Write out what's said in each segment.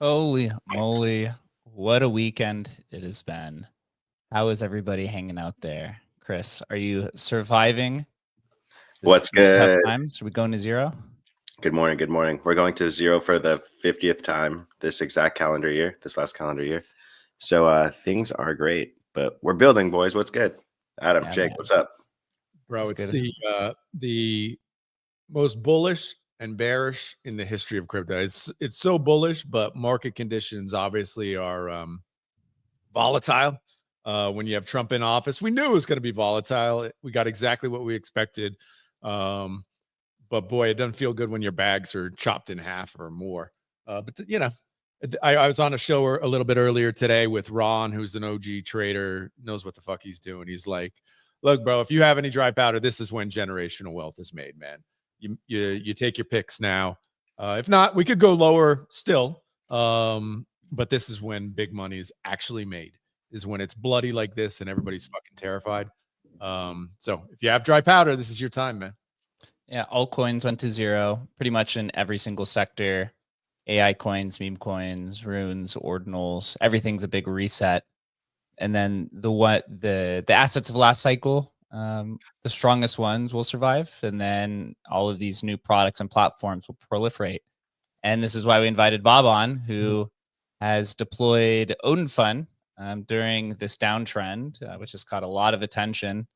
Holy moly, what a weekend it has been. How is everybody hanging out there? Chris, are you surviving What's these tough good? times? Are we going to zero? Good morning. Good morning. We're going to zero for the 50th time this exact calendar year, this last calendar year. So things are great, but we're building, boys. What's good? Adam, Yeah, Jake, man. what's up? Bro, That's it's good. the most bullish and bearish in the history of crypto. It's so bullish, but market conditions obviously are volatile. When you have Trump in office, we knew it was going to be volatile. We got exactly what we expected. But boy, it doesn't feel good when your bags are chopped in half or more. I was on a show a little bit earlier today with Ron, who's an OG trader, knows what the fuck he's doing. He's like, look, bro, if you have any dry powder, this is when generational wealth is made, man. You take your picks now. If not, we could go lower still. But this is when big money is actually made, is when it's bloody like this and everybody's fucking terrified. So if you have dry powder, this is your time, man. Yeah, altcoins went to zero pretty much in every single sector. AI coins, meme coins, runes, ordinals, everything's a big reset. And then the assets of last cycle, the strongest ones will survive, and then all of these new products and platforms will proliferate. And this is why we invited Bob on, who has deployed Odin Fund during this downtrend, which has caught a lot of attention.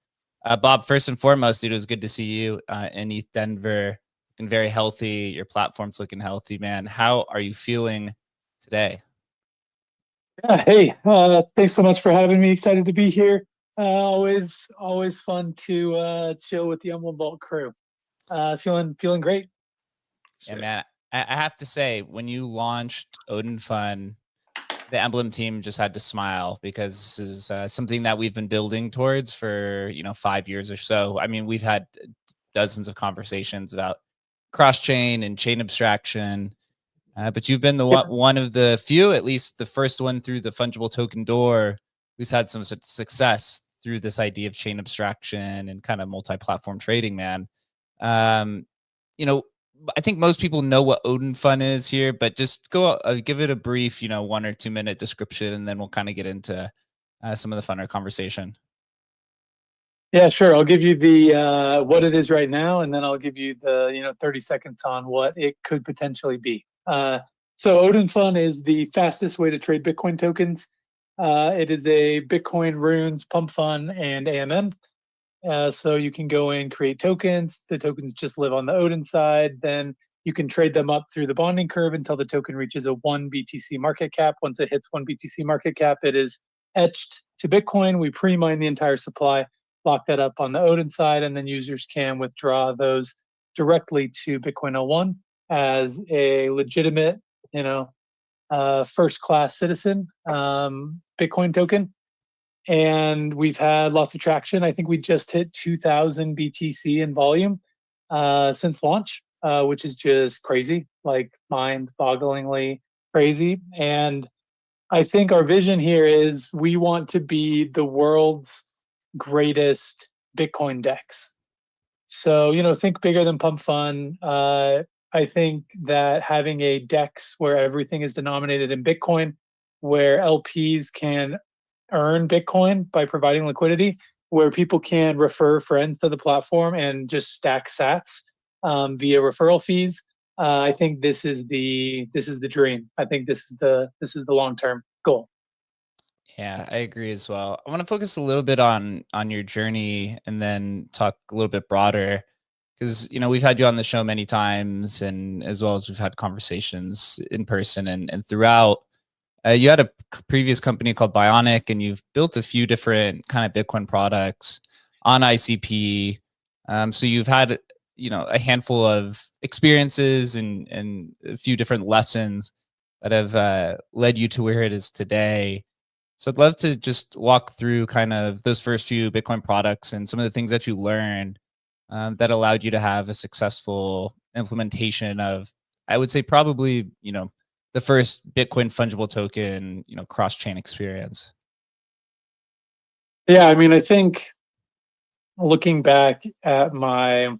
Bob, first and foremost, dude, it was good to see you in East Denver, looking very healthy. Your platform's looking healthy, man. How are you feeling today? Yeah, hey, thanks so much for having me. Excited to be here. Always fun to chill with the Emblem Vault crew. Feeling great. Yeah, man. I have to say, when you launched Odin Fund, the Emblem team just had to smile, because this is something that we've been building towards for 5 years or so. I mean, we've had dozens of conversations about cross-chain and chain abstraction, but you've been the one of the few, at least the first one through the fungible token door, who's had some success through this idea of chain abstraction and kind of multi-platform trading, man. I think most people know what Odin Fund is here, but just give it a brief, 1 or 2 minute description, and then we'll kind of get into some of the funner conversation. Yeah, sure. I'll give you the what it is right now, and then I'll give you the 30 seconds on what it could potentially be. So Odin Fund is the fastest way to trade Bitcoin tokens. It is a Bitcoin, runes, pump fund, and AMM. So you can go in, create tokens. The tokens just live on the Odin side. Then you can trade them up through the bonding curve until the token reaches a 1 BTC market cap. Once it hits 1 BTC market cap, it is etched to Bitcoin. We pre-mine the entire supply, lock that up on the Odin side, and then users can withdraw those directly to Bitcoin 01 as a legitimate, first-class citizen Bitcoin token. And we've had lots of traction. I think we just hit 2,000 BTC in volume since launch, which is just crazy, like mind-bogglingly crazy. And I think our vision here is we want to be the world's greatest Bitcoin DEX. So, think bigger than Pump Fund. I think that having a DEX where everything is denominated in Bitcoin, where LPs can earn Bitcoin by providing liquidity, where people can refer friends to the platform and just stack sats via referral fees. I think this is the dream. I think this is the long-term goal. Yeah, I agree as well. I want to focus a little bit on your journey, and then talk a little bit broader, because we've had you on the show many times, and as well as we've had conversations in person and throughout. You had a previous company called Bionic, and you've built a few different kind of Bitcoin products on ICP. So you've had a handful of experiences and a few different lessons that have led you to where it is today. So I'd love to just walk through kind of those first few Bitcoin products and some of the things that you learned that allowed you to have a successful implementation of, I would say, probably, the first Bitcoin fungible token, cross-chain experience. Yeah, I mean, I think looking back at the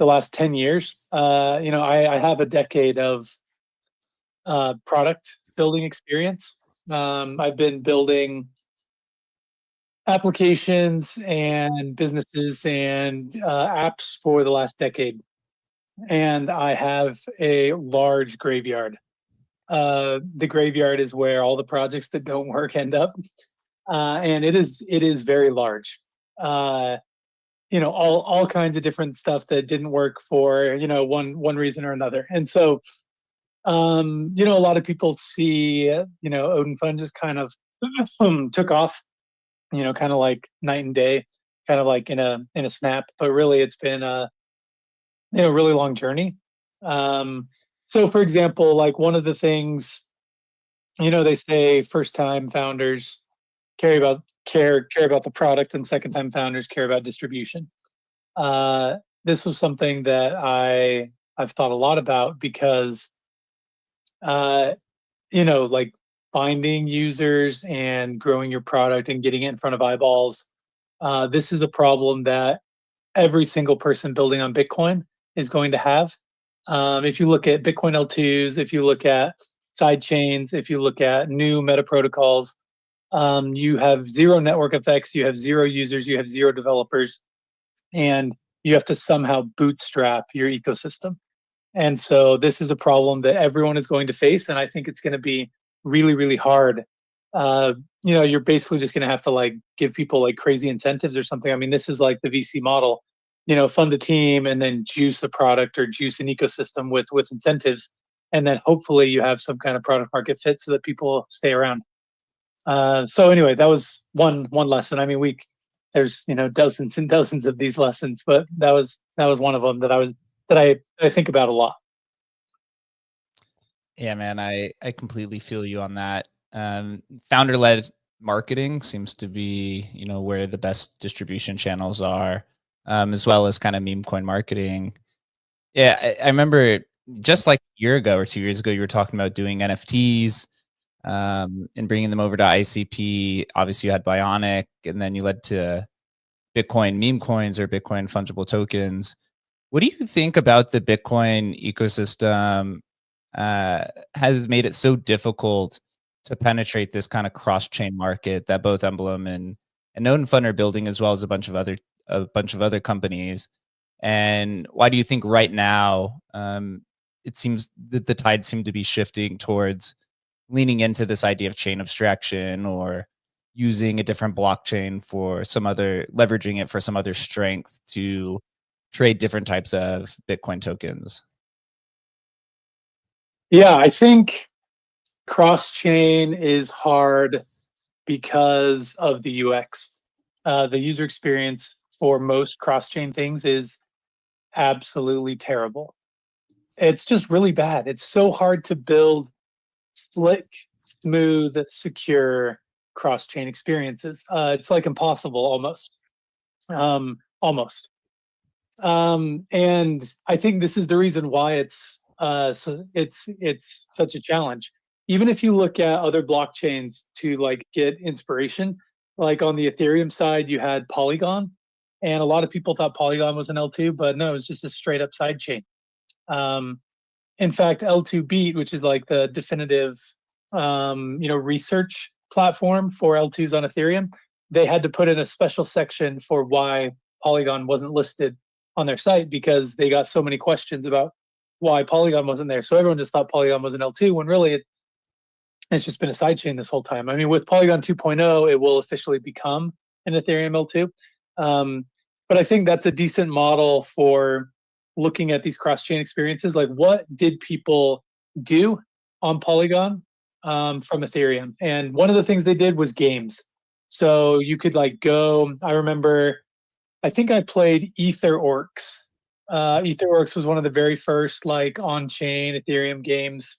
last 10 years, I have a decade of product building experience. I've been building applications and businesses and apps for the last decade. And I have a large graveyard. The graveyard is where all the projects that don't work end up. And it is very large. all kinds of different stuff that didn't work for one reason or another. And so a lot of people see Odin Fund just kind of took off, kind of like night and day, kind of like in a snap. But really, it's been a really long journey. So for example, like one of the things, they say first time founders care about the product, and second time founders care about distribution. This was something that I've thought a lot about because like finding users and growing your product and getting it in front of eyeballs. This is a problem that every single person building on Bitcoin is going to have. If you look at Bitcoin L2s, if you look at side chains, if you look at new meta protocols, you have zero network effects, you have zero users, you have zero developers, and you have to somehow bootstrap your ecosystem. And so this is a problem that everyone is going to face, and I think it's going to be really, really hard. You're basically just going to have to like give people like crazy incentives or something. I mean, this is like the VC model, fund a team and then juice a product or juice an ecosystem with incentives, and then hopefully you have some kind of product market fit so that people stay around. So anyway, that was one lesson. I mean, there's dozens and dozens of these lessons, but that was one of them that I think about a lot. Yeah, man, I completely feel you on that. Founder-led marketing seems to be, where the best distribution channels are, as well as kind of meme coin marketing. Yeah, I remember just like a year ago or 2 years ago, you were talking about doing NFTs and bringing them over to ICP. Obviously, you had Bionic, and then you led to Bitcoin meme coins or Bitcoin fungible tokens. What do you think about the Bitcoin ecosystem has made it so difficult to penetrate this kind of cross-chain market that both Emblem and Odin Fund are building, as well as a bunch of other companies? And why do you think right now it seems that the tide seemed to be shifting towards leaning into this idea of chain abstraction or using a different blockchain for leveraging it for some other strength to trade different types of Bitcoin tokens? Yeah, I think cross-chain is hard because of the UX. The user experience for most cross-chain things is absolutely terrible. It's just really bad. It's so hard to build slick, smooth, secure cross-chain experiences. It's like impossible almost. Almost. And I think this is the reason why it's such a challenge. Even if you look at other blockchains to like get inspiration, like on the Ethereum side, you had Polygon, and a lot of people thought Polygon was an L2, but no, it's just a straight up side chain. In fact, L2 Beat, which is like the definitive, research platform for L2s on Ethereum, they had to put in a special section for why Polygon wasn't listed on their site because they got so many questions about why Polygon wasn't there. So everyone just thought Polygon was an L2 when really it's just been a sidechain this whole time. I mean, with Polygon 2.0, it will officially become an Ethereum L2. But I think that's a decent model for looking at these cross-chain experiences. Like, what did people do on Polygon from Ethereum? And one of the things they did was games. So you could like go, I think I played EtherOrcs. EtherOrcs was one of the very first like on-chain Ethereum games.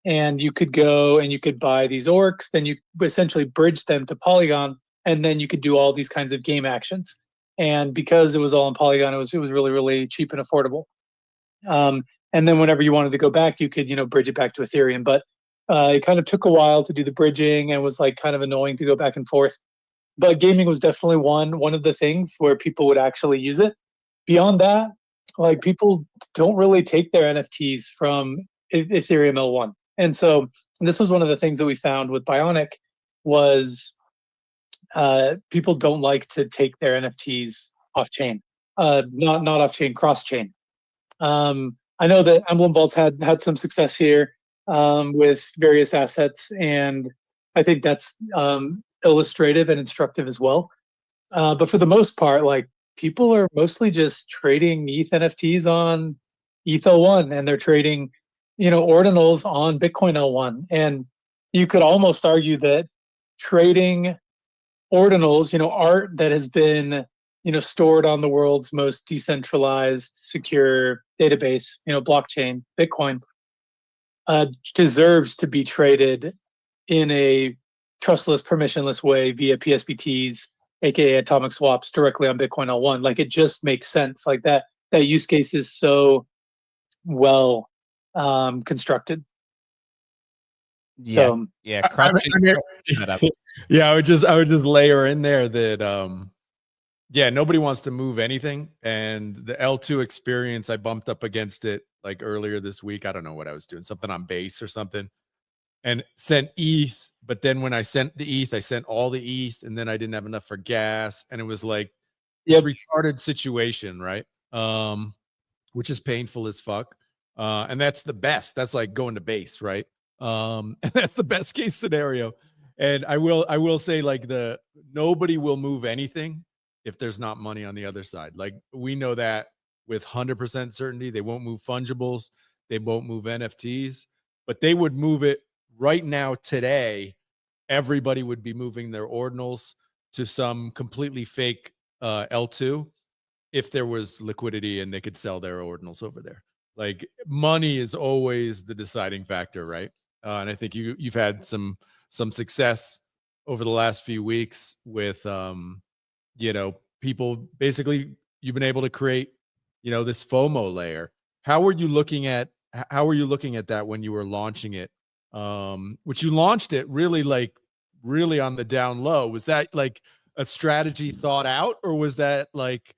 And you could go and you could buy these orcs, then you essentially bridge them to Polygon, and then you could do all these kinds of game actions. And because it was all on Polygon, it was really, really cheap and affordable. And then whenever you wanted to go back, you could, bridge it back to Ethereum. But it kind of took a while to do the bridging and was like kind of annoying to go back and forth. But gaming was definitely one of the things where people would actually use it. Beyond that, like people don't really take their NFTs from Ethereum L1. And so this was one of the things that we found with Bionic was people don't like to take their NFTs off chain, not off chain, cross chain. I know that Emblem Vault's had some success here with various assets, and I think that's illustrative and instructive as well. But for the most part, like people are mostly just trading ETH NFTs on ETH L1, and they're trading, ordinals on Bitcoin L1. And you could almost argue that trading ordinals, art that has been, stored on the world's most decentralized, secure database, blockchain, Bitcoin, deserves to be traded in a trustless, permissionless way via PSBTs, aka atomic swaps, directly on Bitcoin L1. Like, it just makes sense. Like that use case is so well constructed. Yeah, So, yeah, I mean, that up. yeah, I would just layer in there that yeah, nobody wants to move anything. And the L2 experience, I bumped up against it like earlier this week. I don't know what I was doing, something on base or something, and sent ETH. But then when I sent the ETH, I sent all the ETH, and then I didn't have enough for gas. And it was like this retarded situation, right? Which is painful as fuck. And that's the best. That's like going to base, right? And that's the best case scenario. And I will say, like, nobody will move anything if there's not money on the other side. Like, we know that with 100% certainty. They won't move fungibles, they won't move NFTs, but they would move it right now today. Everybody would be moving their ordinals to some completely fake L2 if there was liquidity and they could sell their ordinals over there. Like, money is always the deciding factor, right? And I think you've had some success over the last few weeks with people. Basically, you've been able to create this FOMO layer. How were you looking at that when you were launching it? Which you launched it really on the down low. Was that like a strategy thought out, or was that like,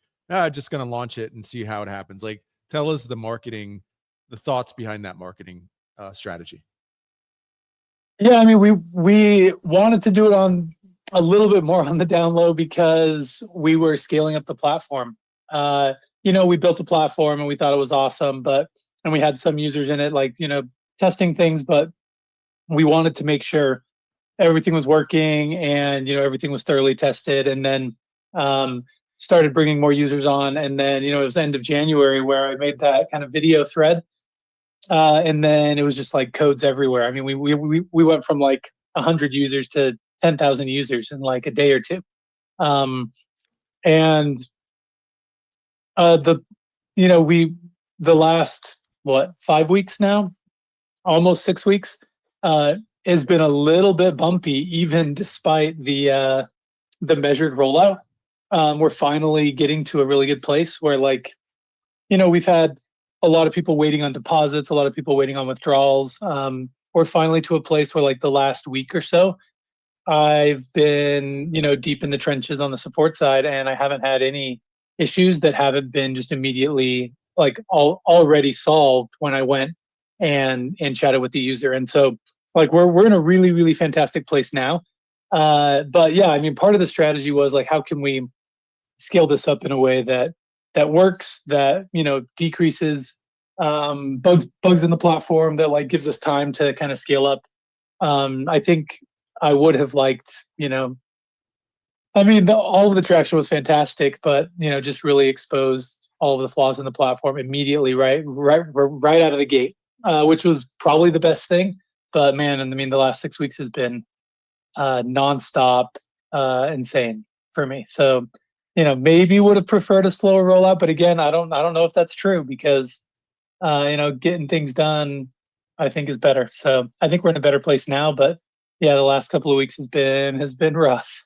just gonna launch it and see how it happens? Like, tell us the thoughts behind that marketing strategy. Yeah, I mean, we wanted to do it on a little bit more on the down low because we were scaling up the platform. We built a platform and we thought it was awesome, and we had some users in it, like, testing things, but we wanted to make sure everything was working and, everything was thoroughly tested, and then started bringing more users on. And then, it was the end of January where I made that kind of video thread. And then it was just like codes everywhere. I mean, we went from like 100 users to 10,000 users in like a day or two. And the last 5 weeks now, almost 6 weeks, has been a little bit bumpy, even despite the measured rollout. We're finally getting to a really good place where, like, we've had a lot of people waiting on deposits, a lot of people waiting on withdrawals. We're finally to a place where, like, the last week or so, I've been, deep in the trenches on the support side, and I haven't had any issues that haven't been just immediately, like, already solved when I went and chatted with the user. And so, like, we're in a really, really fantastic place now. But yeah, I mean, part of the strategy was like, how can we scale this up in a way that works, that decreases bugs in the platform, that like gives us time to kind of scale up. I think I would have liked, I mean, all of the traction was fantastic, but just really exposed all of the flaws in the platform immediately, right out of the gate, which was probably the best thing. But man, I mean, the last 6 weeks has been nonstop, insane for me. So, maybe would have preferred a slower rollout, but again, I don't know if that's true, because getting things done, I think, is better. So I think we're in a better place now. But yeah, the last couple of weeks has been rough,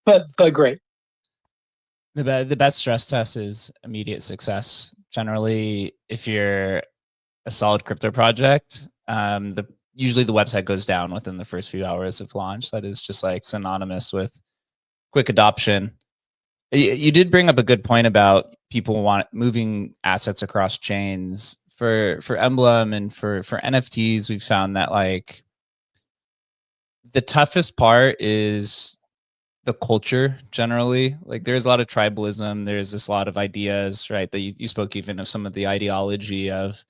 but great. The best stress test is immediate success. Generally, if you're a solid crypto project, usually the website goes down within the first few hours of launch. That is just like synonymous with quick adoption. You did bring up a good point about people moving assets across chains. For Emblem and for NFTs, we've found that, like, the toughest part is the culture generally. Like, there's a lot of tribalism. There's this lot of ideas, right? That you spoke even of some of the ideology of,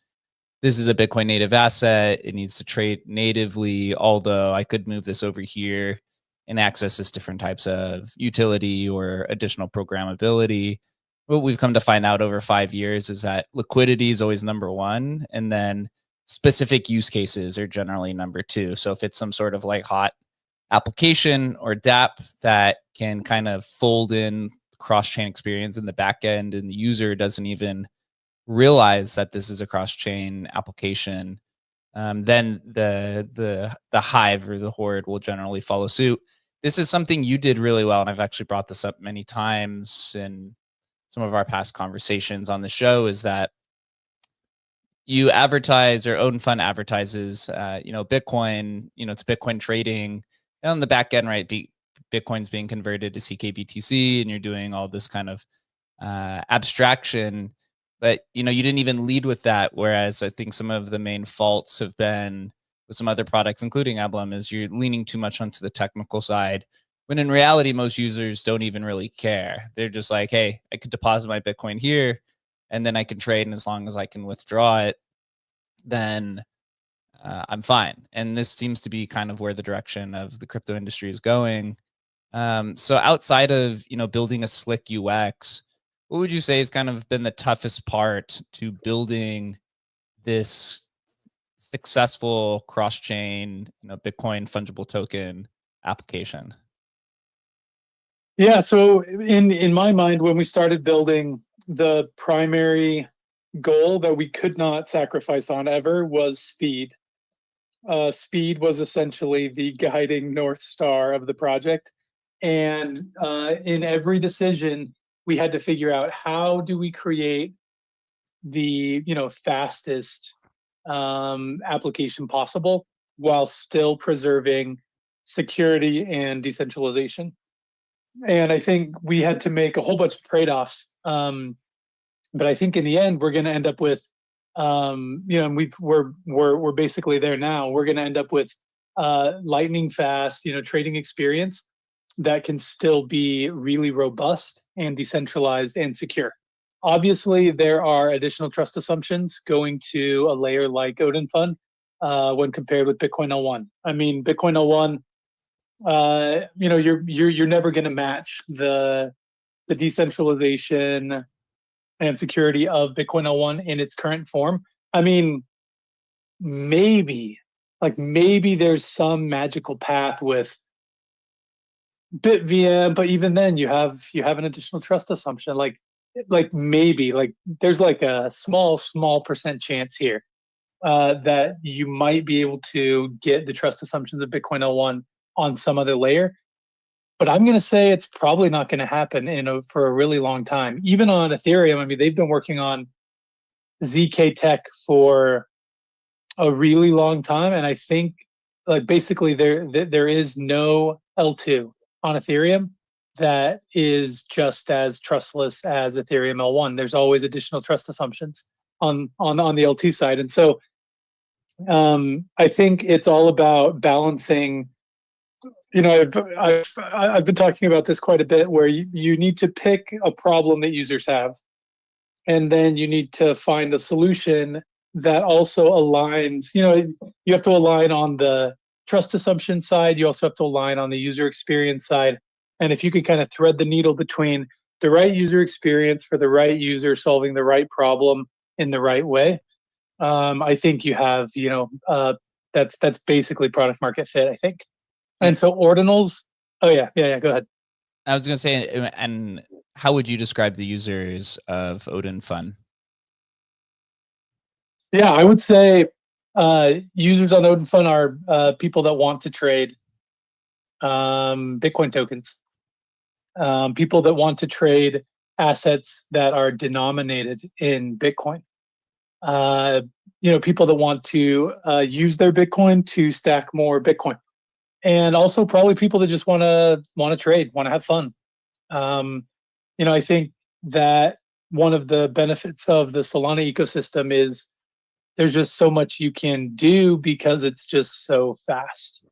this is a Bitcoin native asset, it needs to trade natively, although I could move this over here and access this different types of utility or additional programmability. what we've come to find out over 5 years is that liquidity is always number one, and then specific use cases are generally number two. So if it's some sort of like hot application or DApp that can kind of fold in cross-chain experience in the back end, and the user doesn't even realize that this is a cross-chain application, then the hive or the horde will generally follow suit. This is something you did really well, and I've actually brought this up many times in some of our past conversations on the show, is that you advertise, or Odin Fund advertises, Bitcoin, it's Bitcoin trading, and on the back end, right? Bitcoin's being converted to CKBTC, and you're doing all this kind of abstraction, but you didn't even lead with that. Whereas I think some of the main faults have been with some other products, including Emblem, is you're leaning too much onto the technical side, when in reality, most users don't even really care. They're just like, hey, I could deposit my Bitcoin here, and then I can trade, and as long as I can withdraw it, then I'm fine. And this seems to be kind of where the direction of the crypto industry is going. So outside of building a slick UX, what would you say has kind of been the toughest part to building this successful cross-chain, Bitcoin fungible token application? Yeah, so in my mind, when we started building, the primary goal that we could not sacrifice on ever was speed. Speed was essentially the guiding North Star of the project. And in every decision, we had to figure out, how do we create the fastest application possible while still preserving security and decentralization. And I think we had to make a whole bunch of trade-offs. But I think in the end, we're going to end up with, and we're basically there now. We're going to end up with lightning fast, trading experience that can still be really robust and decentralized and secure. Obviously, there are additional trust assumptions going to a layer like Odin Fund when compared with Bitcoin 01. I mean, Bitcoin 01, you're never going to match the decentralization and security of Bitcoin 01 in its current form. I mean, maybe there's some magical path with BitVM, but even then you have an additional trust assumption. Maybe there's like a small percent chance here that you might be able to get the trust assumptions of Bitcoin 01 on some other layer. But I'm going to say it's probably not going to happen for a really long time. Even on Ethereum, I mean, they've been working on ZK tech for a really long time, and I think basically there is no L2 on Ethereum that is just as trustless as Ethereum L1. There's always additional trust assumptions on the L2 side, and so I think it's all about balancing. I've been talking about this quite a bit, where you need to pick a problem that users have, and then you need to find a solution that also aligns. You have to align on the trust assumption side. You also have to align on the user experience side. And if you can kind of thread the needle between the right user experience for the right user solving the right problem in the right way, I think you have, that's basically product market fit, I think. And so ordinals. Oh yeah. Go ahead. I was going to say, and how would you describe the users of Odin Fund? Yeah, I would say users on Odin Fund are people that want to trade Bitcoin tokens, people that want to trade assets that are denominated in Bitcoin, people that want to use their Bitcoin to stack more Bitcoin, and also probably people that just want to trade, want to have fun. I think that one of the benefits of the Solana ecosystem is there's just so much you can do because it's just so fast.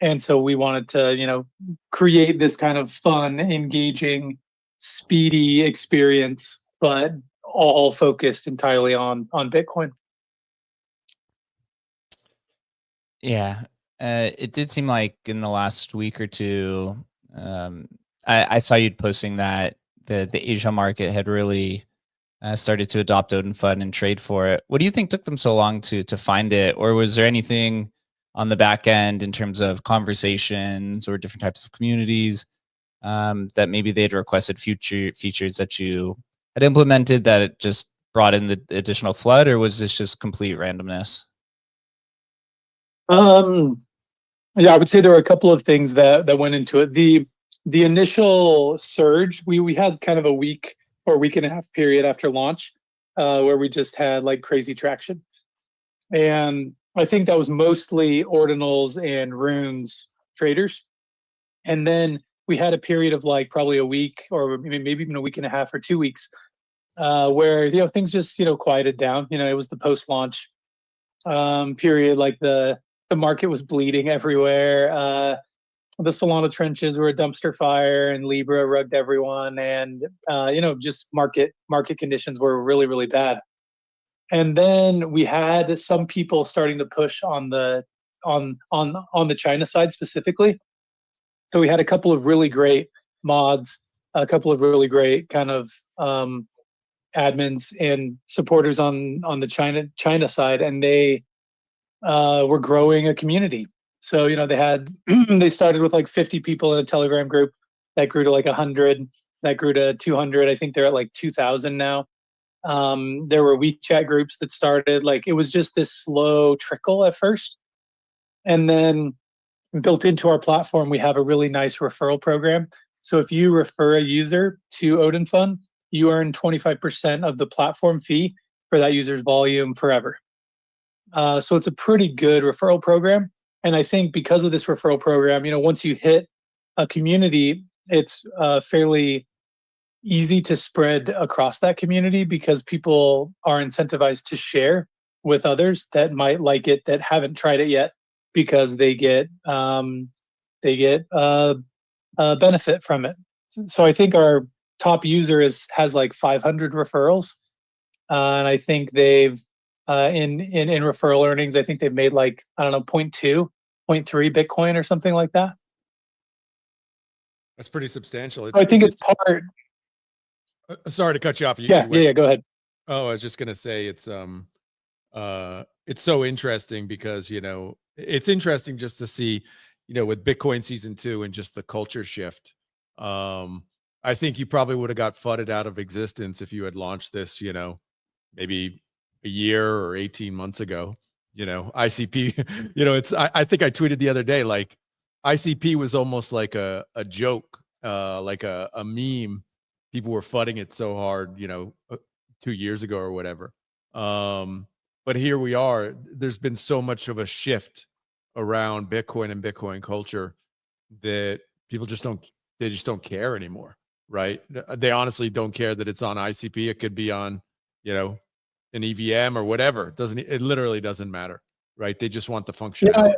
And so we wanted to, create this kind of fun, engaging, speedy experience, but all focused entirely on Bitcoin. Yeah, it did seem like in the last week or two, I saw you posting that the Asia market had really started to adopt Odin Fund and trade for it. What do you think took them so long to find it, or was there anything on the back end in terms of conversations or different types of communities that maybe they had requested future features that you had implemented that it just brought in the additional flood, or was this just complete randomness? Yeah, I would say there were a couple of things that went into it. The initial surge, we had kind of a week or week and a half period after launch where we just had like crazy traction. And I think that was mostly ordinals and runes traders. And then we had a period of like probably a week or maybe even a week and a half or 2 weeks where things just quieted down. It was the post-launch period. Like the market was bleeding everywhere. The Solana trenches were a dumpster fire, and Libra rugged everyone, and just market conditions were really, really bad. And then we had some people starting to push on the China side specifically. So we had a couple of really great mods, a couple of really great kind of admins and supporters on the China side, and they were growing a community. So they started with like 50 people in a Telegram group that grew to like 100, that grew to 200. I think they're at like 2,000 now. There were WeChat groups that started. Like it was just this slow trickle at first, and then built into our platform, we have a really nice referral program. So if you refer a user to Odin Fund, you earn 25% of the platform fee for that user's volume forever. So it's a pretty good referral program. And I think because of this referral program, once you hit a community, it's fairly easy to spread across that community because people are incentivized to share with others that might like it, that haven't tried it yet, because they get benefit from it. So I think our top user has like 500 referrals, and I think they've in referral earnings, I think they've made like, I don't know, 0.2, 0.3 Bitcoin or something like that. That's pretty substantial. I think it's part. Sorry to cut you off. Yeah, go ahead. Oh, I was just gonna say it's so interesting because it's interesting just to see with Bitcoin season 2 and just the culture shift. I think you probably would have got fudded out of existence if you had launched this maybe a year or 18 months ago. ICP, I think I tweeted the other day, like ICP was almost like a joke, like a meme. People were fudding it so hard, 2 years ago or whatever. But here we are. There's been so much of a shift around Bitcoin and Bitcoin culture that people just don't care anymore, right? They honestly don't care that it's on ICP. It could be on, an EVM or whatever. It literally doesn't matter, right? They just want the functionality. Yeah,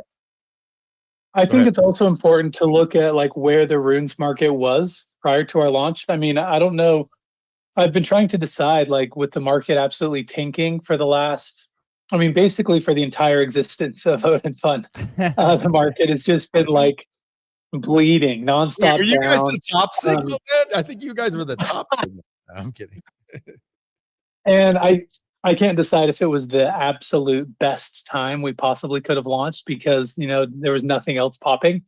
I think it's also important to look at like where the runes market was prior to our launch. I mean, I don't know. I've been trying to decide, like, with the market absolutely tanking for the last, basically for the entire existence of Odin Fund, the market has just been like bleeding nonstop. Wait, are you guys down. the top signal, man? I think you guys were the top signal. No, I'm kidding. And I can't decide if it was the absolute best time we possibly could have launched because, there was nothing else popping,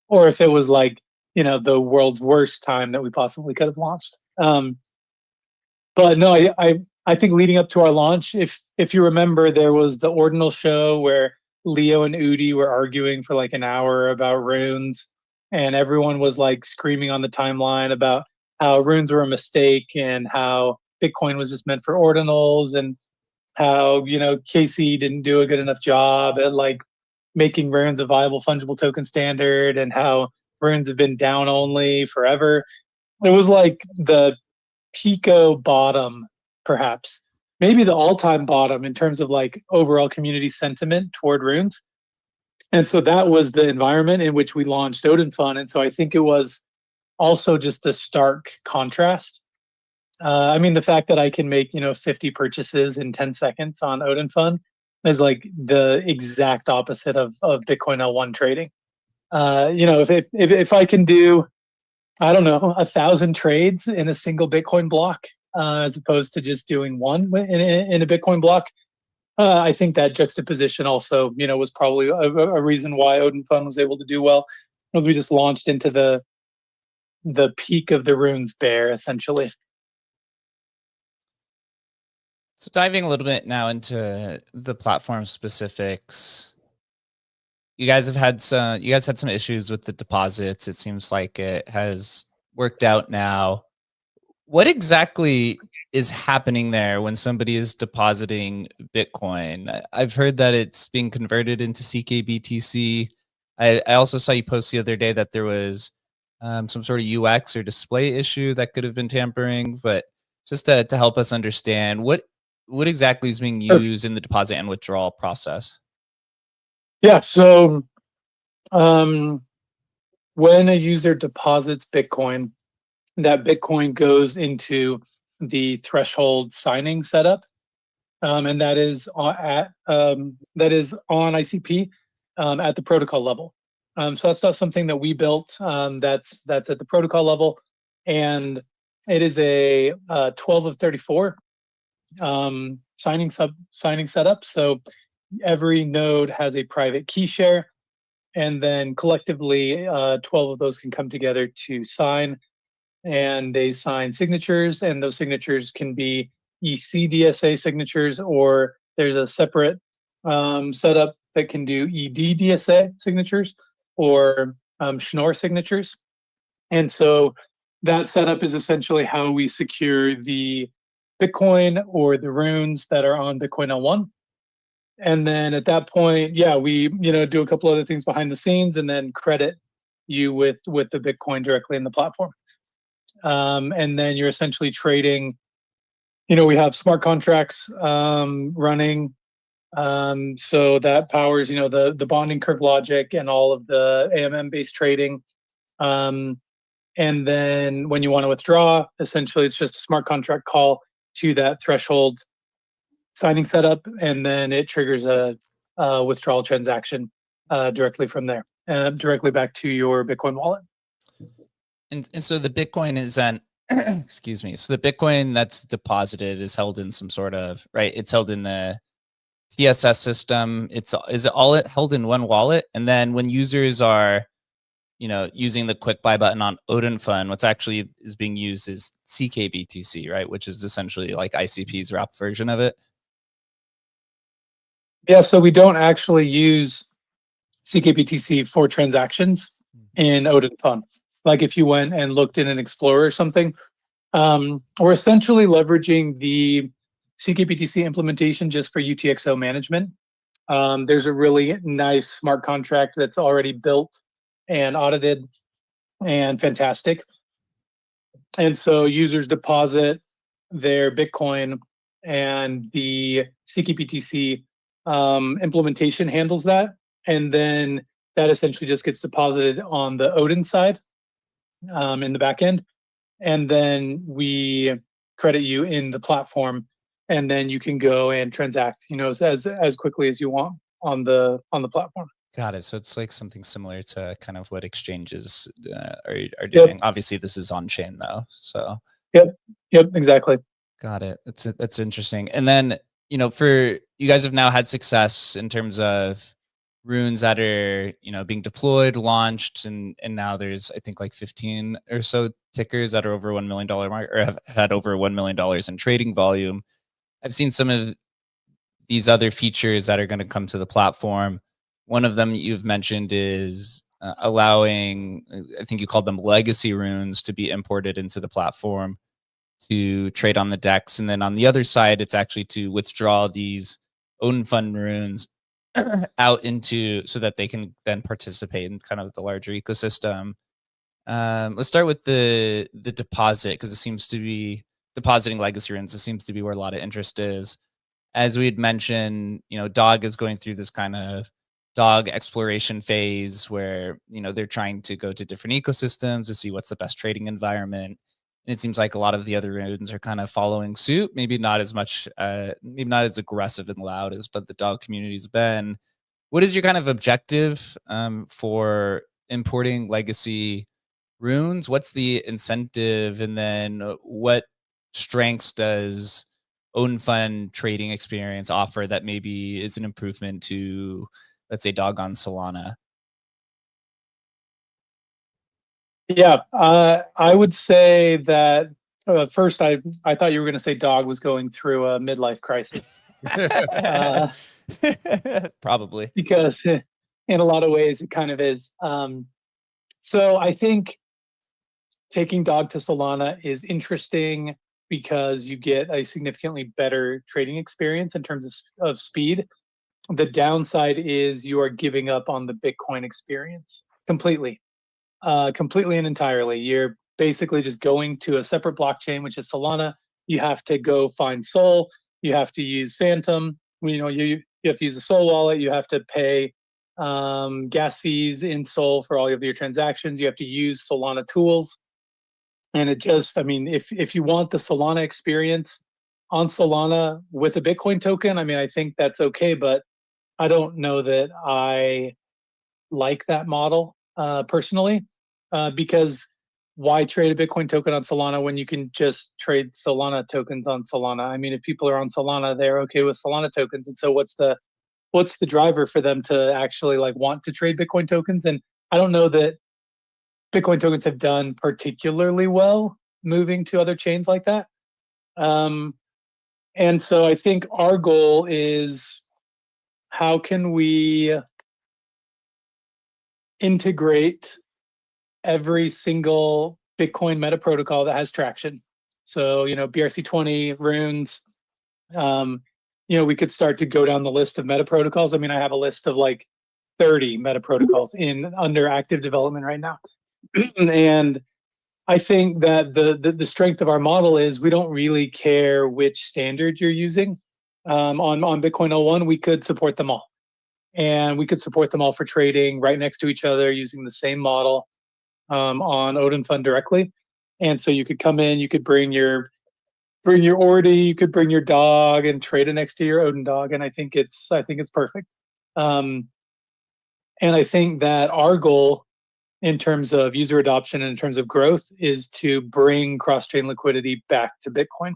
or if it was like, the world's worst time that we possibly could have launched. But no, I think leading up to our launch, if you remember, there was the Ordinal show where Leo and Udi were arguing for like an hour about runes, and everyone was like screaming on the timeline about how runes were a mistake and how Bitcoin was just meant for ordinals, and how Casey didn't do a good enough job at like making runes a viable fungible token standard, and how runes have been down only forever. It was like the Pico bottom, perhaps maybe the all-time bottom in terms of like overall community sentiment toward runes. And so that was the environment in which we launched Odin Fund. And so I think it was also just a stark contrast. The fact that I can make 50 purchases in 10 seconds on Odin Fund is like the exact opposite of Bitcoin L1 trading. If I can do I don't know, 1,000 trades in a single Bitcoin block, as opposed to just doing one in a Bitcoin block. I think that juxtaposition also, was probably a reason why Odin Fund was able to do well. We just launched into the peak of the runes bear, essentially. So diving a little bit now into the platform specifics, you guys had some issues with the deposits. It seems like it has worked out now. What exactly is happening there when somebody is depositing Bitcoin? I've heard that it's being converted into CKBTC. I also saw you post the other day that there was some sort of UX or display issue that could have been tampering. But just to help us understand, what exactly is being used in the deposit and withdrawal process? Yeah. So when a user deposits Bitcoin, that Bitcoin goes into the threshold signing setup, and that is on ICP at the protocol level. So that's not something that we built. That's at the protocol level, and it is a 12 of 34 signing setup. So every node has a private key share, and then collectively 12 of those can come together to sign, and they sign signatures, and those signatures can be ECDSA signatures, or there's a separate setup that can do EDDSA signatures or Schnorr signatures. And so that setup is essentially how we secure the Bitcoin or the runes that are on Bitcoin L1. And then at that point, yeah, we do a couple other things behind the scenes, and then credit you with the Bitcoin directly in the platform. And then you're essentially trading. We have smart contracts running, so that powers the bonding curve logic and all of the AMM based trading. And then when you want to withdraw, essentially it's just a smart contract call to that threshold signing setup, and then it triggers a withdrawal transaction directly from there, directly back to your Bitcoin wallet. And so the Bitcoin is then, excuse me. So the Bitcoin that's deposited is held in some sort of, right? It's held in the TSS system. Is it all held in one wallet? And then when users are, using the quick buy button on Odin Fund, what's actually is being used is CKBTC, right? Which is essentially like ICP's wrap version of it. Yeah, so we don't actually use CKBTC for transactions in Odin Fund. Like if you went and looked in an Explorer or something, we're essentially leveraging the CKBTC implementation just for UTXO management. There's a really nice smart contract that's already built and audited and fantastic. And so users deposit their Bitcoin, and the CKBTC implementation handles that. And then that essentially just gets deposited on the Odin side in the back end. And then we credit you in the platform, and then you can go and transact, as quickly as you want on the platform. Got it. So it's like something similar to kind of what exchanges are doing. Yep. Obviously, this is on chain though. So yep, exactly. Got it. That's interesting. And then for you guys have now had success in terms of runes that are being deployed, launched, and now there's I think like 15 or so tickers that are over $1 million mark, or have had over $1 million in trading volume. I've seen some of these other features that are going to come to the platform. One of them you've mentioned is allowing, I think you called them legacy runes, to be imported into the platform to trade on the DEX. And then on the other side, it's actually to withdraw these Odin Fund runes out into, so that they can then participate in kind of the larger ecosystem. Let's start with the deposit, because it seems to be depositing legacy runes. It seems to be where a lot of interest is. As we had mentioned, DOG is going through this kind of DOG exploration phase where, they're trying to go to different ecosystems to see what's the best trading environment. And it seems like a lot of the other runes are kind of following suit, maybe not as much, maybe not as aggressive and loud as, but the DOG community's been. What is your kind of objective for importing legacy runes? What's the incentive? And then what strengths does own fund trading experience offer that maybe is an improvement to, let's say, Dog on Solana? Yeah, I would say that first, I thought you were going to say Dog was going through a midlife crisis. Probably. Because in a lot of ways it kind of is. So I think taking Dog to Solana is interesting because you get a significantly better trading experience in terms of speed. The downside is you are giving up on the Bitcoin experience completely, completely and entirely. You're basically just going to a separate blockchain, which is Solana. You have to go find Sol. You have to use Phantom. You have to use the Sol wallet. You have to pay gas fees in Sol for all of your transactions. You have to use Solana tools. And it just, I mean, if you want the Solana experience on Solana with a Bitcoin token, I mean, I think that's okay, but I don't know that I like that model personally, because why trade a Bitcoin token on Solana when you can just trade Solana tokens on Solana? I mean, if people are on Solana, they're okay with Solana tokens, and so what's the driver for them to actually like want to trade Bitcoin tokens? And I don't know that Bitcoin tokens have done particularly well moving to other chains like that. And so I think our goal is, how can we integrate every single Bitcoin meta protocol that has traction? So, BRC20, runes, we could start to go down the list of meta protocols. I mean, I have a list of like 30 meta protocols under active development right now. And I think that the strength of our model is we don't really care which standard you're using. On Bitcoin 01, we could support them all. And we could support them all for trading right next to each other using the same model on Odin Fund directly. And so you could come in, you could bring your Ordi, you could bring your dog and trade it next to your Odin dog. And I think it's perfect. And I think that our goal in terms of user adoption and in terms of growth is to bring cross-chain liquidity back to Bitcoin.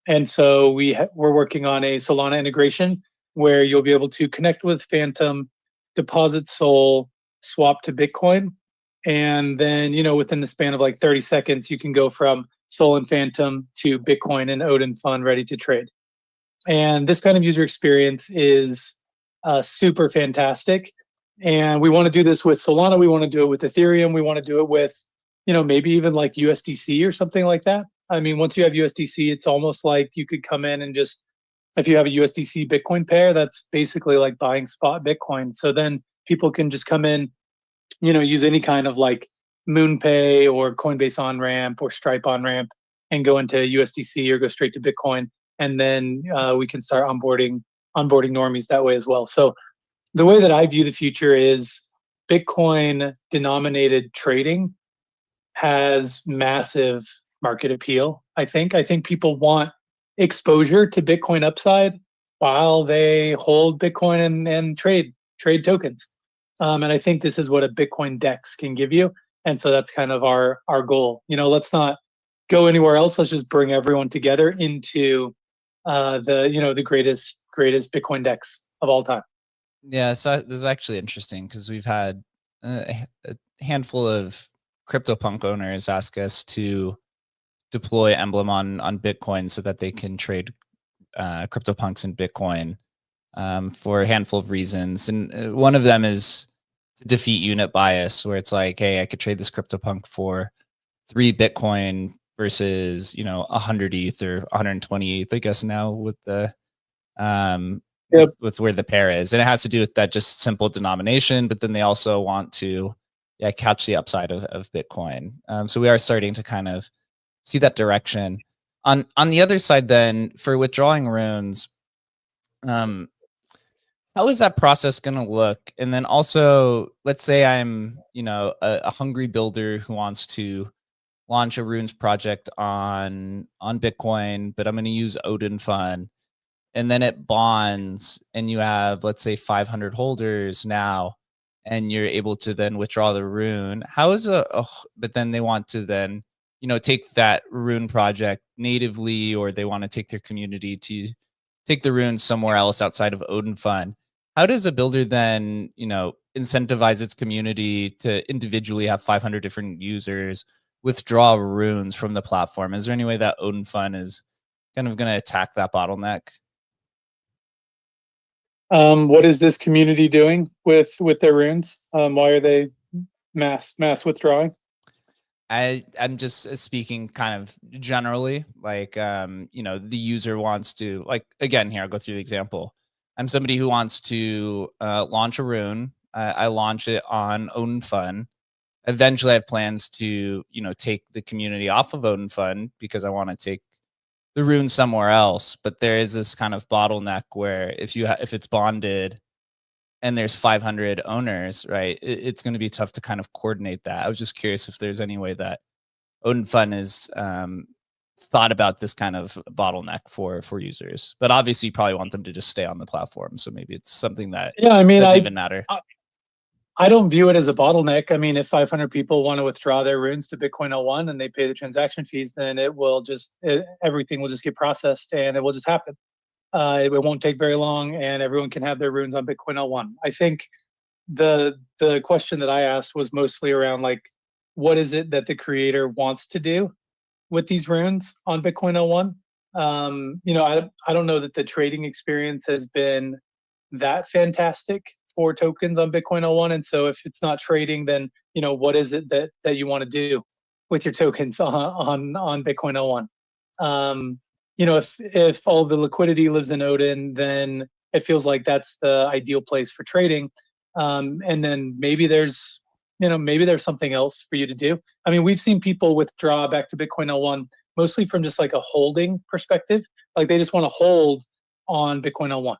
And so we're working on a Solana integration where you'll be able to connect with Phantom, deposit Sol, swap to Bitcoin, and then within the span of like 30 seconds, you can go from Sol and Phantom to Bitcoin and Odin Fund ready to trade. And this kind of user experience is super fantastic. And we want to do this with Solana. We want to do it with Ethereum. We want to do it with, maybe even like USDC or something like that. I mean, once you have USDC, it's almost like you could come in and just, if you have a USDC Bitcoin pair, that's basically like buying spot Bitcoin. So then people can just come in, use any kind of like MoonPay or Coinbase on ramp or Stripe on ramp and go into USDC or go straight to Bitcoin. And then we can start onboarding normies that way as well. So the way that I view the future is Bitcoin denominated trading has massive market appeal. I think people want exposure to Bitcoin upside while they hold Bitcoin and trade tokens. And I think this is what a Bitcoin DEX can give you. And so that's kind of our goal. Let's not go anywhere else. Let's just bring everyone together into the greatest Bitcoin DEX of all time. Yeah, so this is actually interesting because we've had a handful of CryptoPunk owners ask us to deploy Emblem on Bitcoin so that they can trade CryptoPunks in Bitcoin for a handful of reasons. And one of them is to defeat unit bias, where it's like, hey, I could trade this CryptoPunk for 3 Bitcoin versus 100 ETH or 120 ETH, I guess now with the with where the pair is. And it has to do with that just simple denomination, but then they also want to catch the upside of Bitcoin. So we are starting to kind of see that direction. On the other side then, for withdrawing runes, how is that process going to look? And then also, let's say I'm a hungry builder who wants to launch a runes project on Bitcoin, but I'm going to use Odin Fund. And then it bonds and you have, let's say, 500 holders now, and you're able to then withdraw the rune. How is but then they want to then, take that rune project natively, or they want to take their community to take the runes somewhere else outside of Odin Fund. How does a builder then, incentivize its community to individually have 500 different users withdraw runes from the platform? Is there any way that Odin Fund is kind of going to attack that bottleneck? What is this community doing with their runes? Why are they mass withdrawing? I'm just speaking kind of generally, like, the user wants to, like, again, here, I'll go through the example. I'm somebody who wants to launch a rune. I launch it on Odin Fund. Eventually I have plans to, take the community off of Odin Fund because I want to take the rune somewhere else. But there is this kind of bottleneck where if it's bonded and there's 500 owners, right, it's going to be tough to kind of coordinate that. I was just curious if there's any way that Odin Fund is thought about this kind of bottleneck for users. But obviously you probably want them to just stay on the platform. So maybe it's something that doesn't even matter. I don't view it as a bottleneck. I mean, if 500 people want to withdraw their runes to Bitcoin 01 and they pay the transaction fees, then everything will just get processed and it will just happen. It won't take very long and everyone can have their runes on Bitcoin 01. I think the question that I asked was mostly around, like, what is it that the creator wants to do with these runes on Bitcoin 01? I don't know that the trading experience has been that fantastic for tokens on Bitcoin 01. And so if it's not trading, then, what is it that you want to do with your tokens on Bitcoin 01? If all the liquidity lives in Odin, then it feels like that's the ideal place for trading. And then maybe there's something else for you to do. I mean, we've seen people withdraw back to Bitcoin 01 mostly from just like a holding perspective. Like they just want to hold on Bitcoin 01.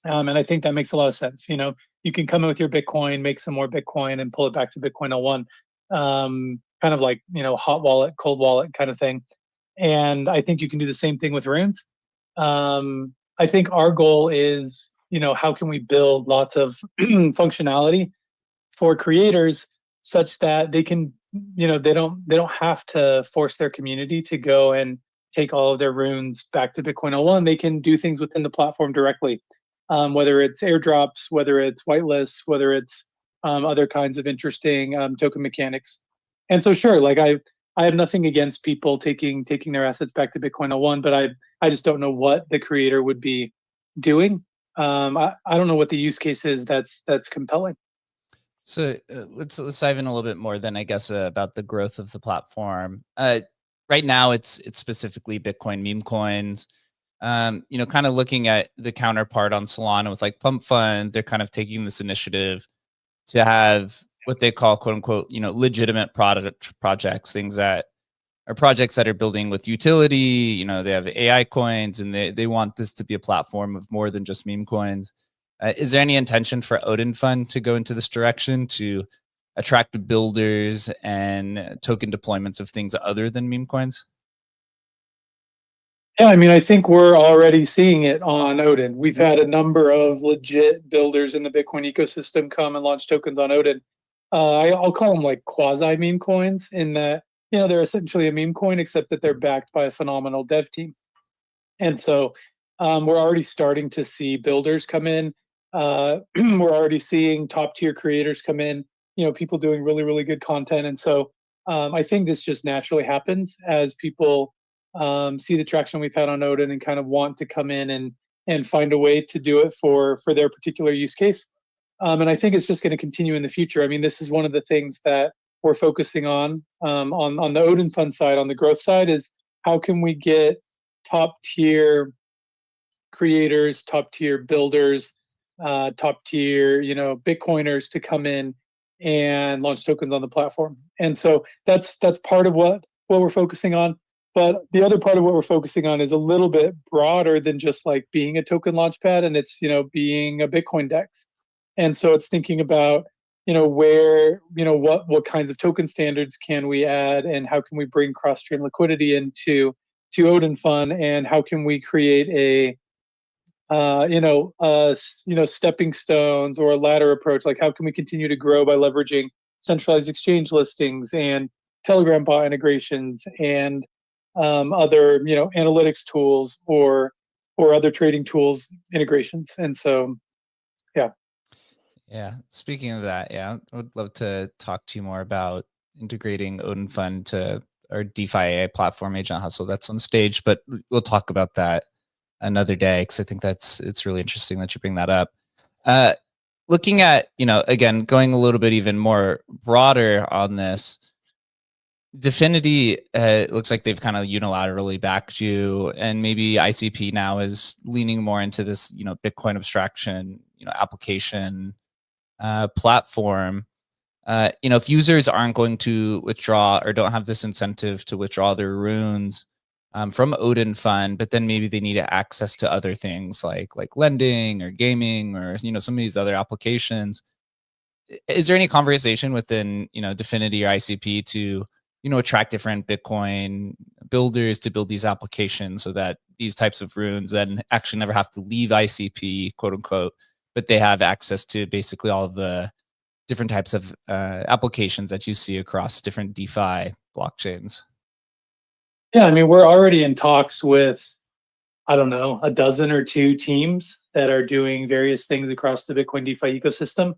And I think that makes a lot of sense. You can come in with your Bitcoin, make some more Bitcoin, and pull it back to Bitcoin 01. Kind of like, hot wallet, cold wallet kind of thing. And I think you can do the same thing with runes. I think our goal is, how can we build lots of functionality for creators such that they can, they don't have to force their community to go and take all of their runes back to Bitcoin 01. They can do things within the platform directly. Whether it's airdrops, whether it's whitelists, whether it's other kinds of interesting token mechanics. And so, sure, like I have nothing against people taking their assets back to Bitcoin 01, but I just don't know what the creator would be doing. I don't know what the use case is that's compelling. So let's dive in a little bit more then, I guess, about the growth of the platform. Right now, it's specifically Bitcoin meme coins. Kind of looking at the counterpart on Solana with like Pump Fund, they're kind of taking this initiative to have what they call, quote unquote, legitimate projects, things that are projects that are building with utility. They have AI coins and they want this to be a platform of more than just meme coins. Is there any intention for Odin Fund to go into this direction to attract builders and token deployments of things other than meme coins? Yeah, I mean, I think we're already seeing it on Odin. We've had a number of legit builders in the Bitcoin ecosystem come and launch tokens on Odin. I'll call them like quasi meme coins in that, they're essentially a meme coin, except that they're backed by a phenomenal dev team. And so we're already starting to see builders come in. We're already seeing top tier creators come in, people doing really, really good content. And so I think this just naturally happens as people see the traction we've had on Odin and kind of want to come in and find a way to do it for their particular use case. And I think it's just going to continue in the future. I mean, this is one of the things that we're focusing on the Odin Fund side, on the growth side, is how can we get top tier creators, top tier builders, top tier, Bitcoiners to come in and launch tokens on the platform. And so that's part of what we're focusing on. But the other part of what we're focusing on is a little bit broader than just like being a token launchpad, and it's, being a Bitcoin DEX. And so it's thinking about, where, what kinds of token standards can we add, and how can we bring cross-chain liquidity into Odin Fund, and how can we create stepping stones or a ladder approach. Like, how can we continue to grow by leveraging centralized exchange listings and Telegram bot integrations and other, analytics tools or other trading tools integrations. And so, yeah. Yeah. Speaking of that, yeah, I would love to talk to you more about integrating Odin Fund to our DeFi AI platform, Agent Hustle. That's on stage, but we'll talk about that another day because I think it's really interesting that you bring that up. Looking at, again, going a little bit even more broader on this, Definity looks like they've kind of unilaterally backed you, and maybe ICP now is leaning more into this, Bitcoin abstraction, application platform. If users aren't going to withdraw or don't have this incentive to withdraw their runes from Odin Fund, but then maybe they need access to other things like lending or gaming or some of these other applications. Is there any conversation within Definity or ICP to attract different Bitcoin builders to build these applications so that these types of runes then actually never have to leave ICP, quote unquote, but they have access to basically all of the different types of applications that you see across different DeFi blockchains? Yeah, I mean, we're already in talks with, I don't know, a dozen or two teams that are doing various things across the Bitcoin DeFi ecosystem.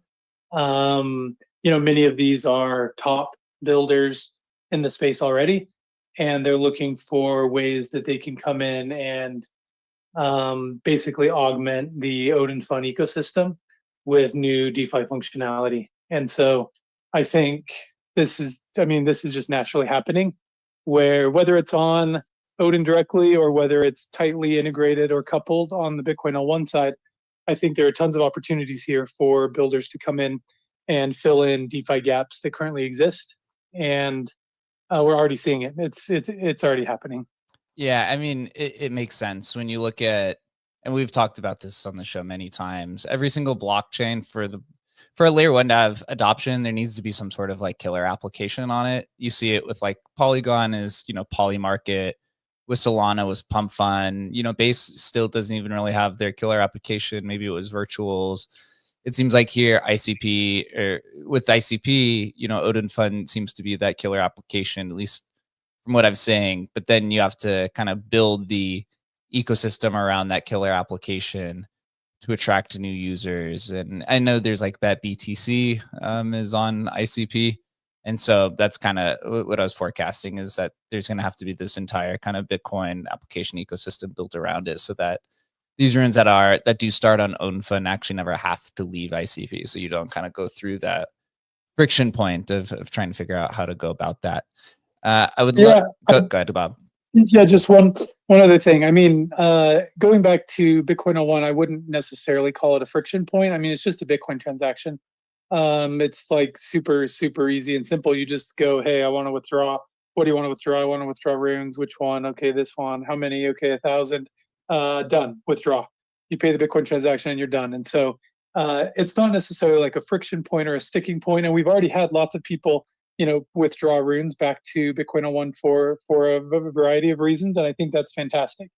Many of these are top builders in the space already, and they're looking for ways that they can come in and basically augment the Odin Fund ecosystem with new DeFi functionality. And so I think this is just naturally happening, where whether it's on Odin directly or whether it's tightly integrated or coupled on the Bitcoin L1 side, I think there are tons of opportunities here for builders to come in and fill in DeFi gaps that currently exist. And we're already seeing it. It's already happening. Yeah, I mean, it makes sense when you look at, and we've talked about this on the show many times. Every single blockchain for a layer one to have adoption, there needs to be some sort of like killer application on it. You see it with like Polygon is, Poly Market, with Solana was Pump Fund. Base still doesn't even really have their killer application. Maybe it was Virtuals. It seems like here ICP or with ICP, Odin Fund seems to be that killer application, at least from what I'm saying. But then you have to kind of build the ecosystem around that killer application to attract new users. And I know there's like Bet BTC is on ICP. And so that's kind of what I was forecasting, is that there's going to have to be this entire kind of Bitcoin application ecosystem built around it so that these runes that do start on Odin Fund actually never have to leave ICP. So you don't kind of go through that friction point of trying to figure out how to go about that. I would love, go ahead, Bob. Yeah, just one other thing. I mean, going back to Bitcoin 01, I wouldn't necessarily call it a friction point. I mean, it's just a Bitcoin transaction. It's like super, super easy and simple. You just go, hey, I want to withdraw. What do you want to withdraw? I want to withdraw runes. Which one? Okay, this one. How many? Okay, 1,000. Done. Withdraw. You pay the Bitcoin transaction and you're done. And so it's not necessarily like a friction point or a sticking point. And we've already had lots of people withdraw runes back to Bitcoin 01 for a variety of reasons, and I think that's fantastic.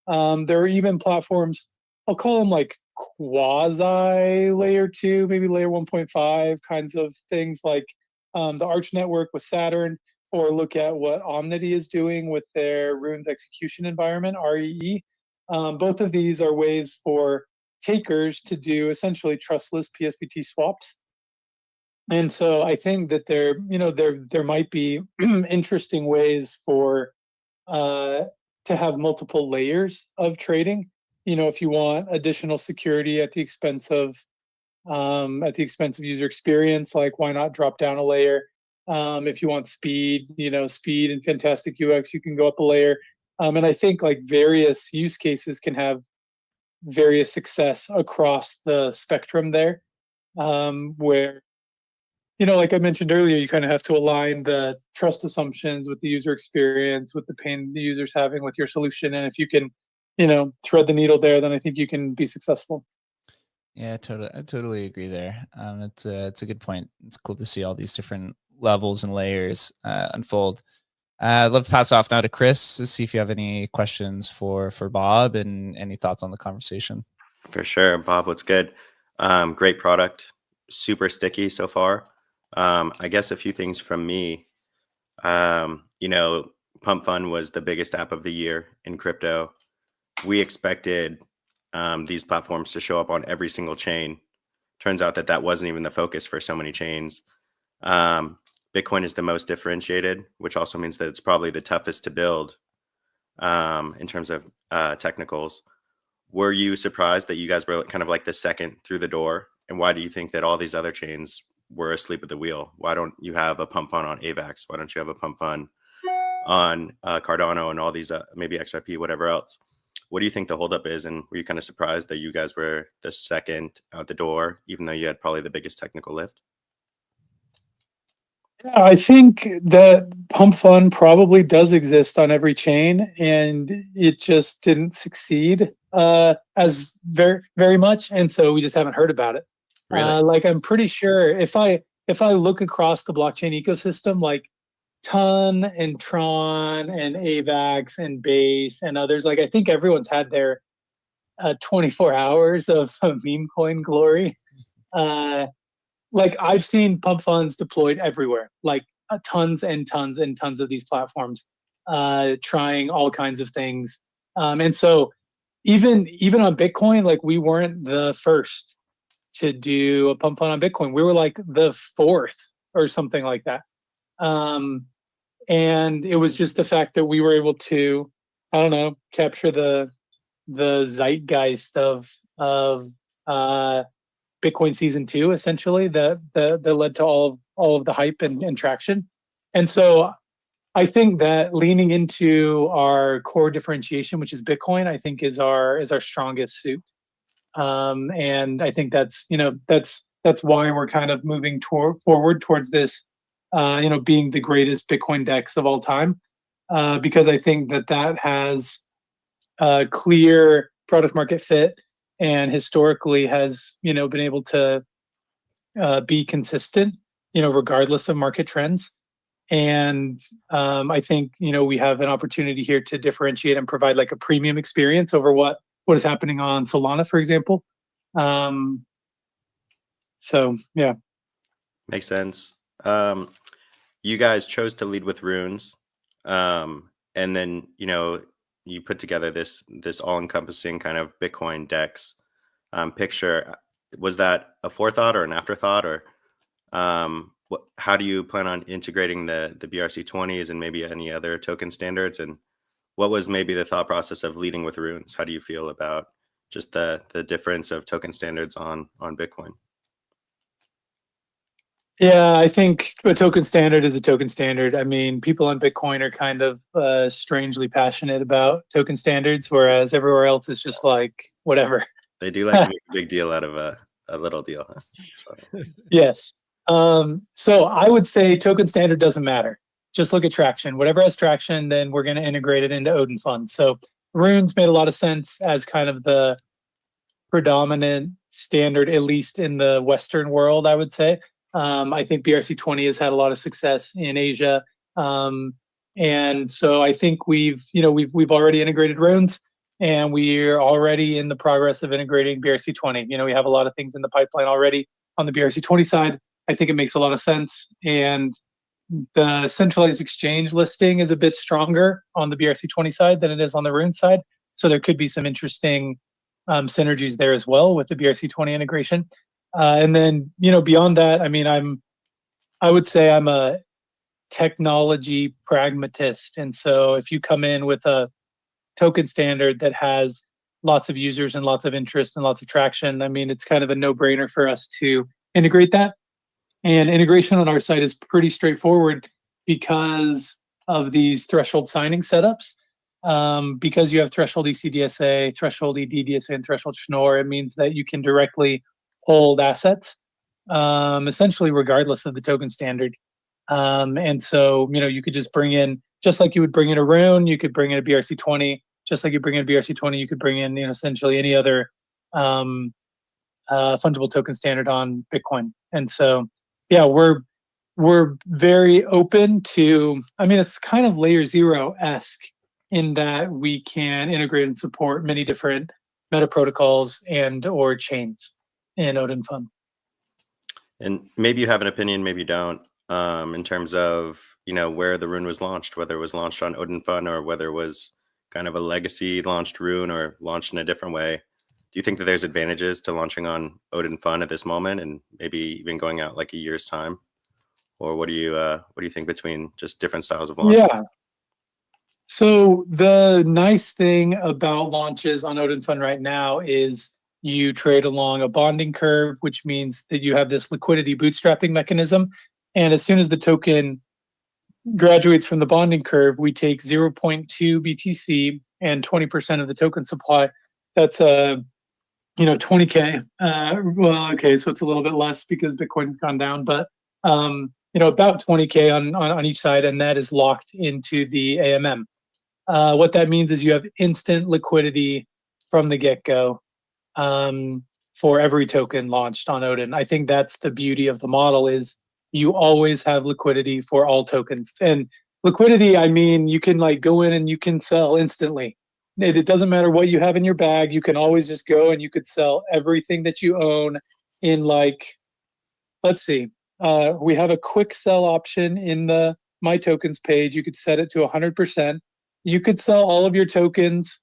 There are even platforms, I'll call them like quasi layer 2, maybe layer 1.5 kinds of things, like the Arch network with Saturn, or look at what Omnity is doing with their runes execution environment, REE. Both of these are ways for takers to do essentially trustless PSBT swaps. And so I think that there might be interesting ways for to have multiple layers of trading. If you want additional security at the expense of user experience, like why not drop down a layer? If you want speed, speed and fantastic UX, you can go up a layer. And I think like various use cases can have various success across the spectrum there, where like I mentioned earlier, you kind of have to align the trust assumptions with the user experience, with the pain the user's having with your solution. And if you can, thread the needle there, then I think you can be successful. Yeah, I totally agree there. It's a good point. It's cool to see all these different levels and layers unfold. I'd love to pass off now to Chris to see if you have any questions for Bob and any thoughts on the conversation. For sure. Bob, what's good? Great product, super sticky so far. I guess a few things from me. You know, Pump Fund was the biggest app of the year in crypto. We expected these platforms to show up on every single chain. Turns out that that wasn't even the focus for so many chains. Bitcoin is the most differentiated, which also means that it's probably the toughest to build in terms of technicals. Were you surprised that you guys were kind of like the second through the door? And why do you think that all these other chains were asleep at the wheel? Why don't you have a pump fund on AVAX? Why don't you have a pump fund on Cardano and all these maybe XRP, whatever else? What do you think the holdup is? And were you kind of surprised that you guys were the second out the door, even though you had probably the biggest technical lift? I think that Pump Fund probably does exist on every chain, and it just didn't succeed as very much, and so we just haven't heard about it. Really? Like I'm pretty sure if I look across the blockchain ecosystem, like Ton and Tron and AVAX and Base and others, like I think everyone's had their 24 hours of meme coin glory. Like I've seen pump funds deployed everywhere, like tons and tons and tons of these platforms, trying all kinds of things. And so even on Bitcoin, like we weren't the first to do a pump fund on Bitcoin. We were like the fourth or something like that. And it was just the fact that we were able to, I don't know, capture the zeitgeist of Bitcoin season 2, essentially, that led to all of the hype and traction. And so I think that leaning into our core differentiation, which is Bitcoin, I think is our strongest suit. And I think that's why we're kind of moving forward towards this, being the greatest Bitcoin DEX of all time, because I think that has a clear product market fit, and historically has been able to be consistent regardless of market trends. And I think we have an opportunity here to differentiate and provide like a premium experience over what is happening on Solana, for example. So yeah, makes sense. You guys chose to lead with runes, and then you put together this all-encompassing kind of Bitcoin DEX picture. Was that a forethought or an afterthought, or how do you plan on integrating the BRC20s and maybe any other token standards? And what was maybe the thought process of leading with runes? How do you feel about just the difference of token standards on Bitcoin? Yeah, I think a token standard is a token standard. I mean, people on Bitcoin are kind of strangely passionate about token standards, whereas everywhere else is just like whatever. They do like to make a big deal out of a little deal. Huh? It's funny. Yes. So I would say token standard doesn't matter. Just look at traction. Whatever has traction, then we're going to integrate it into Odin Fund. So runes made a lot of sense as kind of the predominant standard, at least in the Western world, I would say. I think BRC20 has had a lot of success in Asia, and so I think we've already integrated runes, and we're already in the progress of integrating BRC20. We have a lot of things in the pipeline already on the BRC20 side. I think it makes a lot of sense, and the centralized exchange listing is a bit stronger on the BRC20 side than it is on the rune side, so there could be some interesting synergies there as well with the BRC20 integration. And then, beyond that, I mean, I would say I'm a technology pragmatist. And so if you come in with a token standard that has lots of users and lots of interest and lots of traction, I mean, it's kind of a no-brainer for us to integrate that. And integration on our side is pretty straightforward because of these threshold signing setups. Because you have threshold ECDSA, threshold EDDSA, and threshold Schnorr, it means that you can directly hold assets, essentially regardless of the token standard. And so, you could just bring in, just like you would bring in a rune, you could bring in a BRC20, just like you bring in a BRC20, you could bring in, essentially any other fungible token standard on Bitcoin. And so, yeah, we're very open to, I mean, it's kind of layer zero-esque in that we can integrate and support many different meta protocols and or chains in Odin Fund. And maybe you have an opinion, maybe you don't, in terms of, where the rune was launched, whether it was launched on Odin Fund or whether it was kind of a legacy launched rune or launched in a different way. Do you think that there's advantages to launching on Odin Fund at this moment and maybe even going out like a year's time? Or what do you think between just different styles of launch? Yeah. So the nice thing about launches on Odin Fund right now is you trade along a bonding curve, which means that you have this liquidity bootstrapping mechanism. And as soon as the token graduates from the bonding curve, we take 0.2 BTC and 20% of the token supply. That's 20K. Well, okay, so it's a little bit less because Bitcoin has gone down, but about 20K on each side, and that is locked into the AMM. What that means is you have instant liquidity from the get-go for every token launched on Odin. I think that's the beauty of the model is you always have liquidity for all tokens. And liquidity, I mean, you can like go in and you can sell instantly. It doesn't matter what you have in your bag. You can always just go and you could sell everything that you own in let's see. We have a quick sell option in the My Tokens page. You could set it to 100%. You could sell all of your tokens.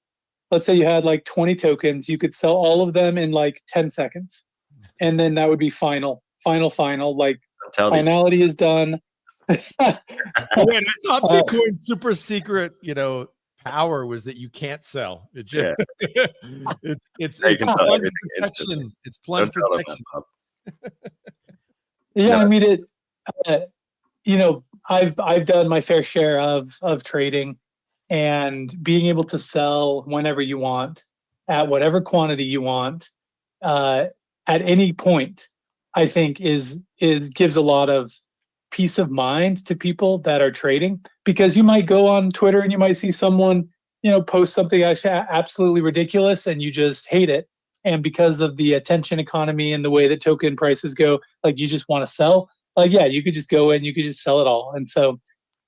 Let's say you had 20 tokens. You could sell all of them in 10 seconds. And then that would be final. Finality is done. Wait, I thought Bitcoin's super secret, power was that you can't sell. It's just, it's plunge protection. It's plunge protection. Yeah, I mean I've done my fair share of trading, and being able to sell whenever you want, at whatever quantity you want, at any point, I think gives a lot of peace of mind to people that are trading, because you might go on Twitter and you might see someone, post something absolutely ridiculous and you just hate it. And because of the attention economy and the way that token prices go, you just want to sell. You could just go in, you could just sell it all. And so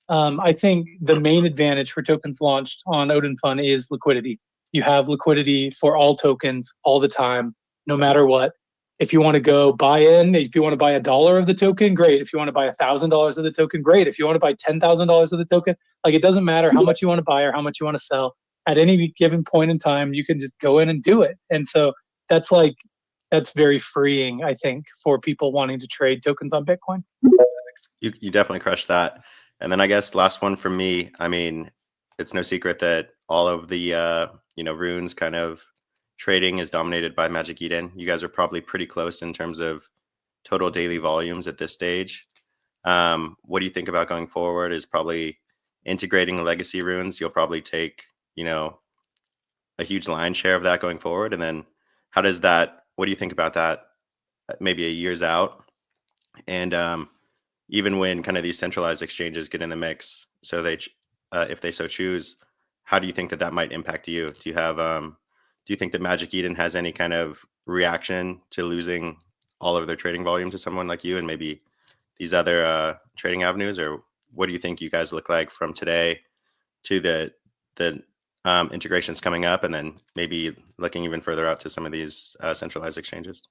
I think the main advantage for tokens launched on Odin Fund is liquidity. You have liquidity for all tokens all the time, no matter what. If you want to go buy in, if you want to buy $1 of the token, great. If you want to buy $1,000 of the token, great. If you want to buy $10,000 of the token, it doesn't matter how much you want to buy or how much you want to sell. At any given point in time, you can just go in and do it. And so that's very freeing, I think, for people wanting to trade tokens on Bitcoin. You definitely crushed that. And then I guess last one for me, I mean, it's no secret that all of the runes kind of trading is dominated by Magic Eden. You guys are probably pretty close in terms of total daily volumes at this stage. What do you think about going forward? Is probably integrating legacy runes. You'll probably take, a huge lion's share of that going forward. And then what do you think about that maybe a year's out? And even when kind of these centralized exchanges get in the mix, so if they so choose, how do you think that might impact you? Do you think that Magic Eden has any kind of reaction to losing all of their trading volume to someone like you and maybe these other trading avenues? Or what do you think you guys look like from today to the integrations coming up, and then maybe looking even further out to some of these centralized exchanges?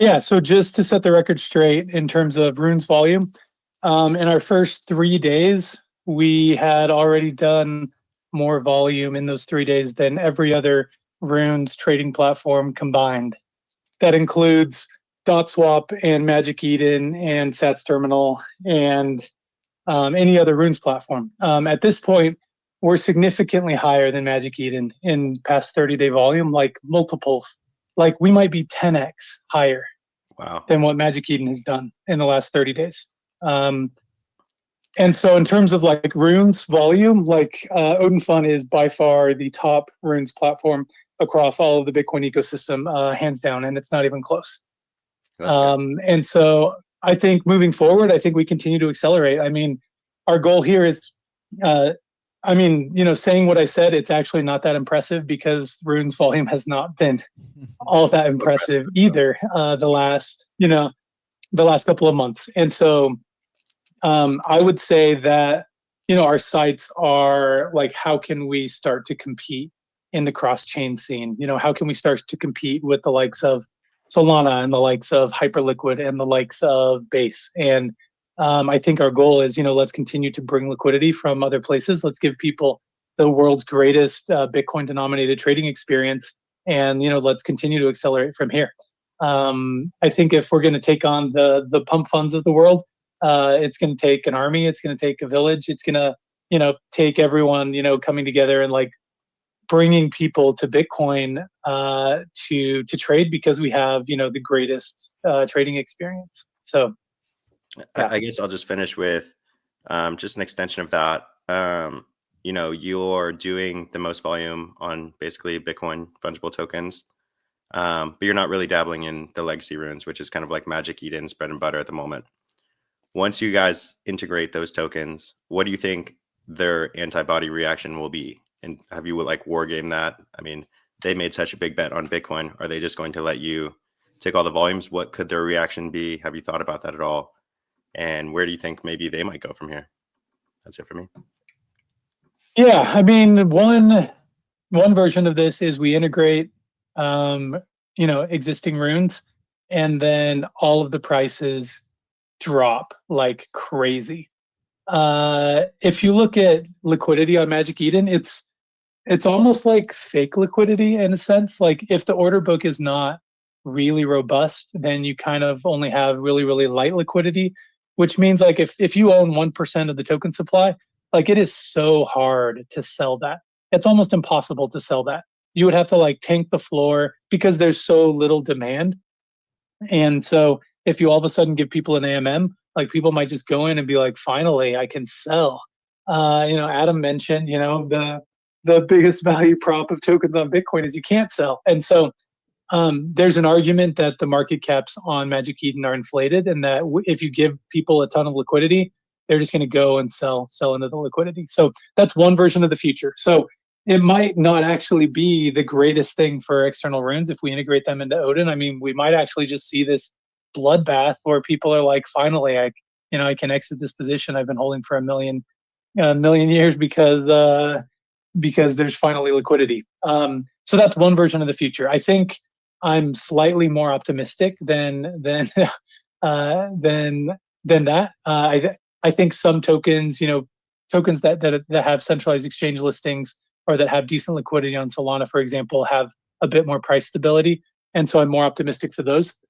Yeah, so just to set the record straight in terms of runes volume, in our first 3 days, we had already done more volume in those 3 days than every other runes trading platform combined. That includes DotSwap and Magic Eden and Sats Terminal and any other runes platform. At this point, we're significantly higher than Magic Eden in past 30-day volume, multiples. We might be 10x higher than what Magic Eden has done in the last 30 days. And so in terms of runes volume, Odin Fund is by far the top runes platform across all of the Bitcoin ecosystem, hands down, and it's not even close. And so I think moving forward, I think we continue to accelerate. I mean, our goal here is, saying what I said, it's actually not that impressive because runes volume has not been all that impressive either the last couple of months. And so I would say that, our sites are how can we start to compete in the cross-chain scene? You know, how can we start to compete with the likes of Solana and the likes of Hyperliquid and the likes of Base? And I think our goal is, let's continue to bring liquidity from other places. Let's give people the world's greatest Bitcoin denominated trading experience. And, let's continue to accelerate from here. I think if we're going to take on the pump funds of the world, it's going to take an army. It's going to take a village. It's going to, take everyone, coming together and like bringing people to Bitcoin to trade, because we have, the greatest trading experience. So yeah. I guess I'll just finish with just an extension of that. You're doing the most volume on basically Bitcoin fungible tokens, but you're not really dabbling in the legacy runes, which is kind of like Magic Eden's bread and butter at the moment. Once you guys integrate those tokens, what do you think their antibody reaction will be? And have you like war game that? I mean, they made such a big bet on Bitcoin. Are they just going to let you take all the volumes? What could their reaction be? Have you thought about that at all? And where do you think maybe they might go from here? That's it for me. Yeah, I mean, one version of this is we integrate, existing runes, and then all of the prices drop like crazy. If you look at liquidity on Magic Eden, it's almost like fake liquidity in a sense. Like if the order book is not really robust, then you kind of only have really, really light liquidity, which means like if you own 1% of the token supply, like it is so hard to sell that. It's almost impossible to sell that. You would have to like tank the floor because there's so little demand. And so if you all of a sudden give people an AMM, like people might just go in and be like, finally, I can sell. Adam mentioned, the biggest value prop of tokens on Bitcoin is you can't sell. And so there's an argument that the market caps on Magic Eden are inflated, and that if you give people a ton of liquidity, they're just going to go and sell into the liquidity. So that's one version of the future. So it might not actually be the greatest thing for external runes if we integrate them into Odin. I mean, we might actually just see this bloodbath where people are like, finally, I can exit this position I've been holding for a million years because there's finally liquidity. So that's one version of the future. I think I'm slightly more optimistic than that. I think some tokens, tokens that have centralized exchange listings or that have decent liquidity on Solana, for example, have a bit more price stability, and so I'm more optimistic for those.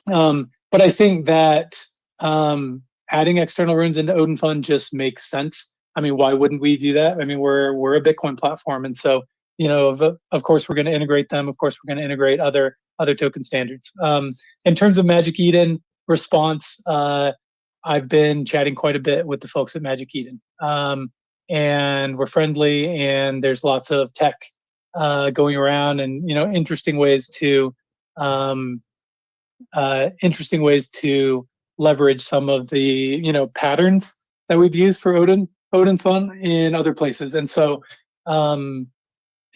But I think that adding external runes into Odin Fund just makes sense. I mean, why wouldn't we do that? I mean, we're a Bitcoin platform, and so of course we're going to integrate them. Of course, we're going to integrate other token standards. In terms of Magic Eden response, I've been chatting quite a bit with the folks at Magic Eden, and we're friendly, and there's lots of tech going around, and interesting ways to leverage some of the patterns that we've used for Odin Fund in other places. And so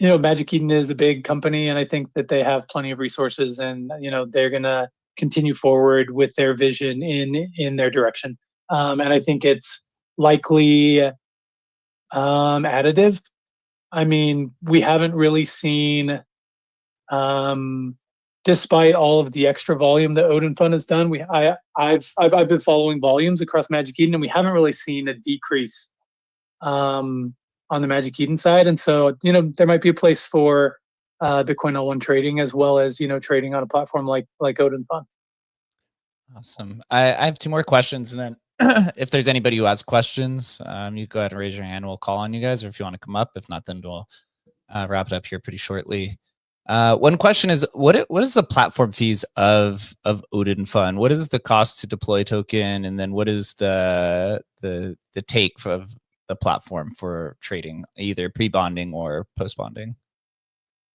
Magic Eden is a big company, and I think that they have plenty of resources, and they're gonna continue forward with their vision in their direction. And I think it's likely additive. I mean, we haven't really seen, despite all of the extra volume that Odin Fund has done, I've been following volumes across Magic Eden, and we haven't really seen a decrease on the Magic Eden side. And so there might be a place for Bitcoin L1 trading, as well as trading on a platform like Odin Fund. Awesome. I have two more questions, and then if there's anybody who has questions, you go ahead and raise your hand. We'll call on you guys, or if you want to come up. If not, then we'll wrap it up here pretty shortly. One question is, what is the platform fees of Odin Fund? What is the cost to deploy token, and then what is the take of the platform for trading, either pre-bonding or post-bonding?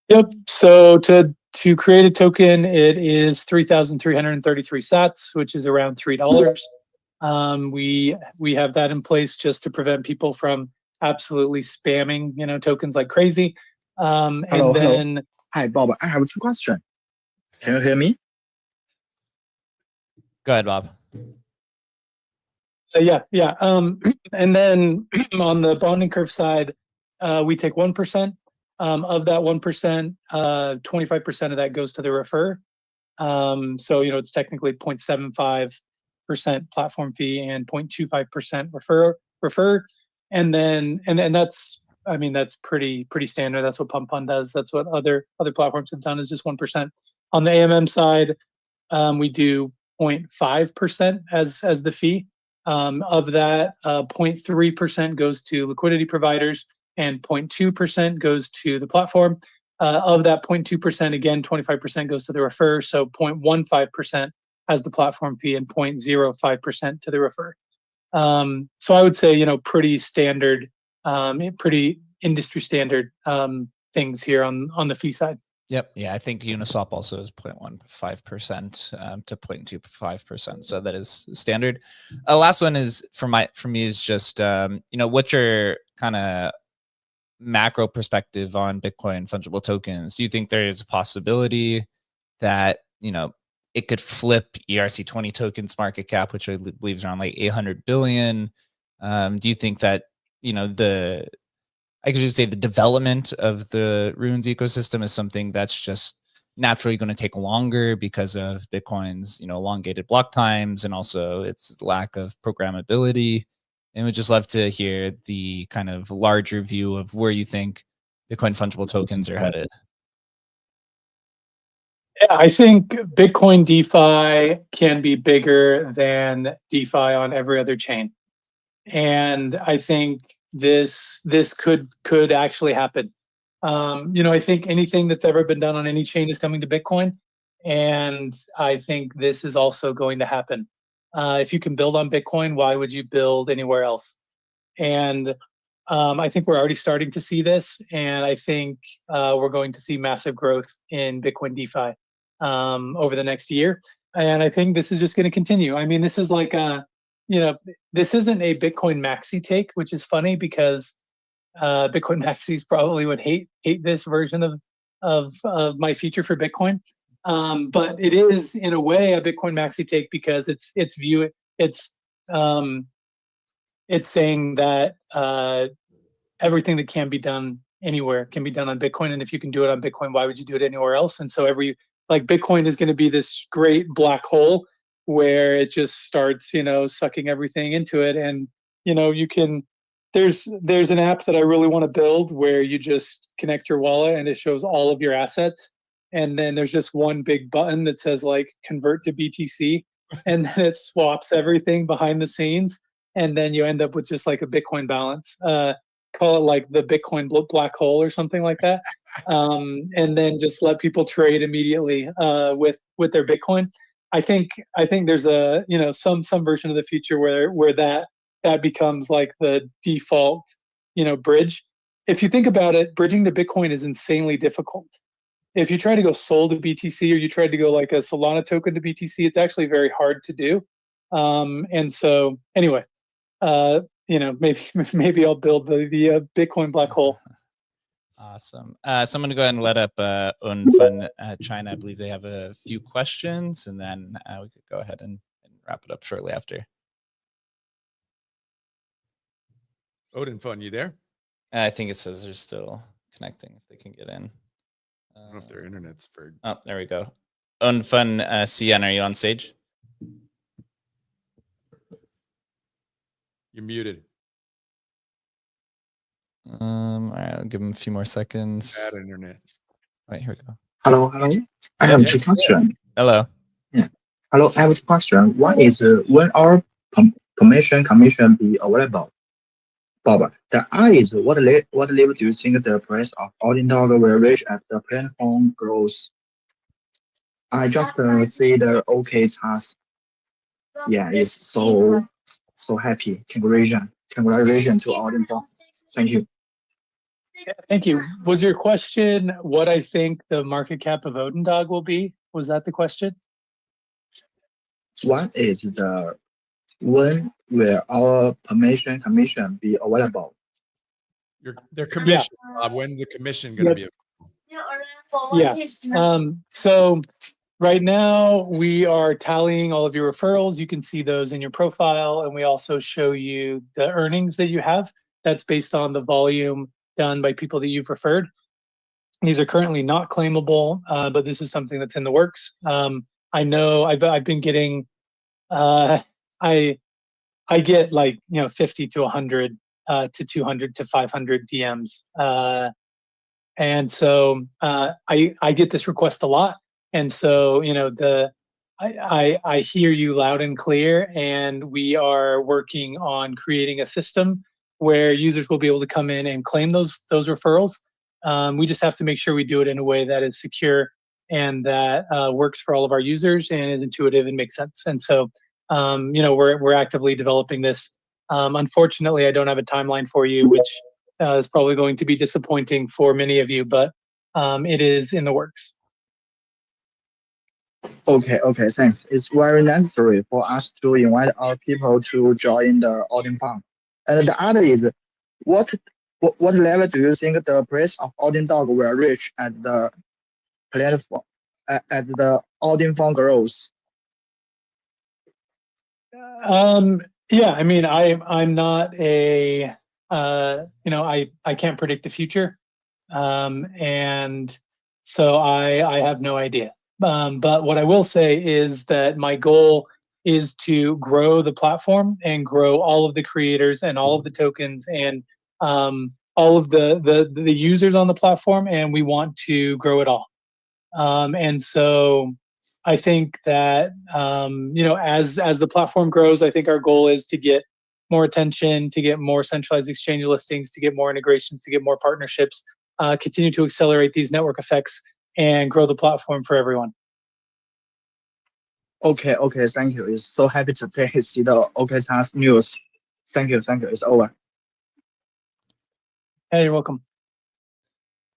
Yep. So to create a token, it is 3,333 sats, which is around $3. We have that in place just to prevent people from absolutely spamming tokens like crazy. Hello. Hi, Bob. I have two questions. Can you hear me? Go ahead, Bob. Yeah. And then on the bonding curve side, we take 1%. Of that 1%, 25% of that goes to the refer. So, it's technically 0.75% platform fee and 0.25% refer. And then that's, that's pretty standard. That's what Pump Fund does. That's what other platforms have done, is just 1%. On the AMM side, we do 0.5% as the fee. Of that, 0.3% goes to liquidity providers and 0.2% goes to the platform. Of that 0.2%, again, 25% goes to the refer. So 0.15% as the platform fee and 0.05% to the refer. So I would say, pretty standard, pretty industry standard things here on the fee side. Yep. Yeah, I think Uniswap also is 0.15% to 0.25%. So that is standard. Last one is for me is just what's your kind of macro perspective on Bitcoin fungible tokens? Do you think there is a possibility that it could flip ERC20 tokens market cap, which I believe is around like 800 billion? Do you think that I could just say the development of the Runes ecosystem is something that's just naturally going to take longer because of Bitcoin's, elongated block times and also its lack of programmability? And we'd just love to hear the kind of larger view of where you think Bitcoin fungible tokens are headed. Yeah, I think Bitcoin DeFi can be bigger than DeFi on every other chain. And I think this could actually happen. I think anything that's ever been done on any chain is coming to Bitcoin, and I think this is also going to happen. If you can build on Bitcoin, why would you build anywhere else? And I think we're already starting to see this, and I think we're going to see massive growth in Bitcoin DeFi over the next year. And I think this is just going to continue. This is like this isn't a Bitcoin maxi take, which is funny because Bitcoin maxis probably would hate this version of my feature for Bitcoin. But it is in a way a Bitcoin maxi take because it's saying that everything that can be done anywhere can be done on Bitcoin, and if you can do it on Bitcoin, why would you do it anywhere else? And so Bitcoin is going to be this great black hole where it just starts, sucking everything into it. And, there's an app that I really want to build where you just connect your wallet and it shows all of your assets. And then there's just one big button that says convert to BTC, and then it swaps everything behind the scenes. And then you end up with just a Bitcoin balance. Call it the Bitcoin black hole or something like that. And then just let people trade immediately with their Bitcoin. I think there's a some version of the future where that becomes the default bridge. If you think about it, bridging to Bitcoin is insanely difficult. If you try to go Sol to BTC, or you try to go a Solana token to BTC, it's actually very hard to do. And so anyway, maybe I'll build the Bitcoin black hole. Awesome. So I'm going to go ahead and let up Unfun China. I believe they have a few questions, and then we could go ahead and wrap it up shortly after. Odin Fun, you there? I think it says they're still connecting if they can get in. I don't know if their internet's for. Oh, there we go. Unfun CN, are you on stage? You're muted. All right, I'll give him a few more seconds. Bad internet. Right, here we go. Hello. I have two questions. Hello. Yeah. Hello, I have two questions. One is when our commission be available? Bob, the other is what level do you think the price of Odin Dog will reach as the platform grows? I just see the OK task. Yeah, it's so happy. Congratulations to Odin Dog. Thank you. Yeah, thank you. Was your question what I think the market cap of Odin Dog will be? Was that the question? What is when will our commission be available? Their commission, Bob. When's the commission going to be available? Yeah. So right now we are tallying all of your referrals. You can see those in your profile, and we also show you the earnings that you have. That's based on the volume done by people that you've referred. These are currently not claimable, but this is something that's in the works. I know I've been getting I get like 50 to 100 to 200 to 500 DMs, and so I get this request a lot, and so I hear you loud and clear, and we are working on creating a system where users will be able to come in and claim those referrals. We just have to make sure we do it in a way that is secure and that works for all of our users and is intuitive and makes sense. And so, we're actively developing this. Unfortunately, I don't have a timeline for you, which is probably going to be disappointing for many of you, but it is in the works. Okay, thanks. It's very necessary for us to invite our people to join the Odin Farm. And the other is, what level do you think the price of Odin Dog will reach at the platform, at the Odin Farm grows? Yeah, I mean, I'm not a I can't predict the future, and so I have no idea. But what I will say is that my goal is to grow the platform and grow all of the creators and all of the tokens and all of the users on the platform, and we want to grow it all. And so I think that as the platform grows, I think our goal is to get more attention, to get more centralized exchange listings, to get more integrations, to get more partnerships, continue to accelerate these network effects, and grow the platform for everyone. Okay, thank you. It's so happy to see the OKTask news. Thank you. It's over. Hey, you're welcome.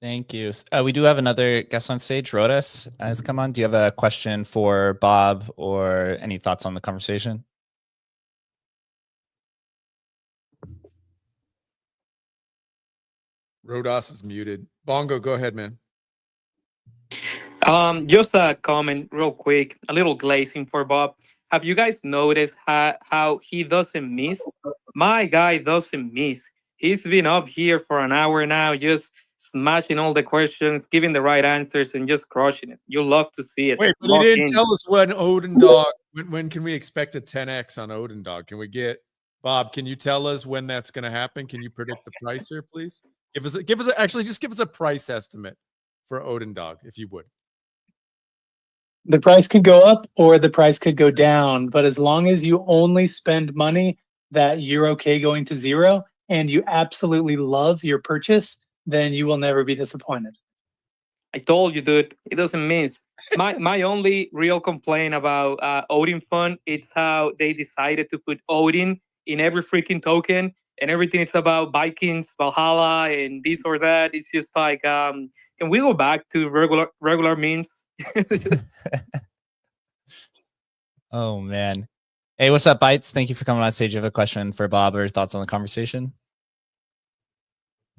Thank you. We do have another guest on stage. Rodas has come on. Do you have a question for Bob or any thoughts on the conversation? Rodas is muted. Bongo, go ahead, man. Just a comment real quick, a little glazing for Bob. Have you guys noticed how he doesn't miss? My guy doesn't miss. He's been up here for an hour now, just smashing all the questions, giving the right answers, and just crushing it. You'll love to see it. Wait, but he didn't tell us when Odin Dog, when can we expect a 10x on Odin Dog? Can we get, Bob, can you tell us when that's going to happen? Can you predict the price here, please? Give us a price estimate for Odin Dog, if you would. The price could go up or the price could go down, but as long as you only spend money that you're okay going to zero and you absolutely love your purchase, then you will never be disappointed. I told you, dude, it doesn't miss. My only real complaint about Odin Fund, it's how they decided to put Odin in every freaking token, and everything is about Vikings, Valhalla, and this or that. It's just like, can we go back to regular memes? Oh man. Hey, what's up, Bites? Thank you for coming on stage. You have a question for Bob or thoughts on the conversation?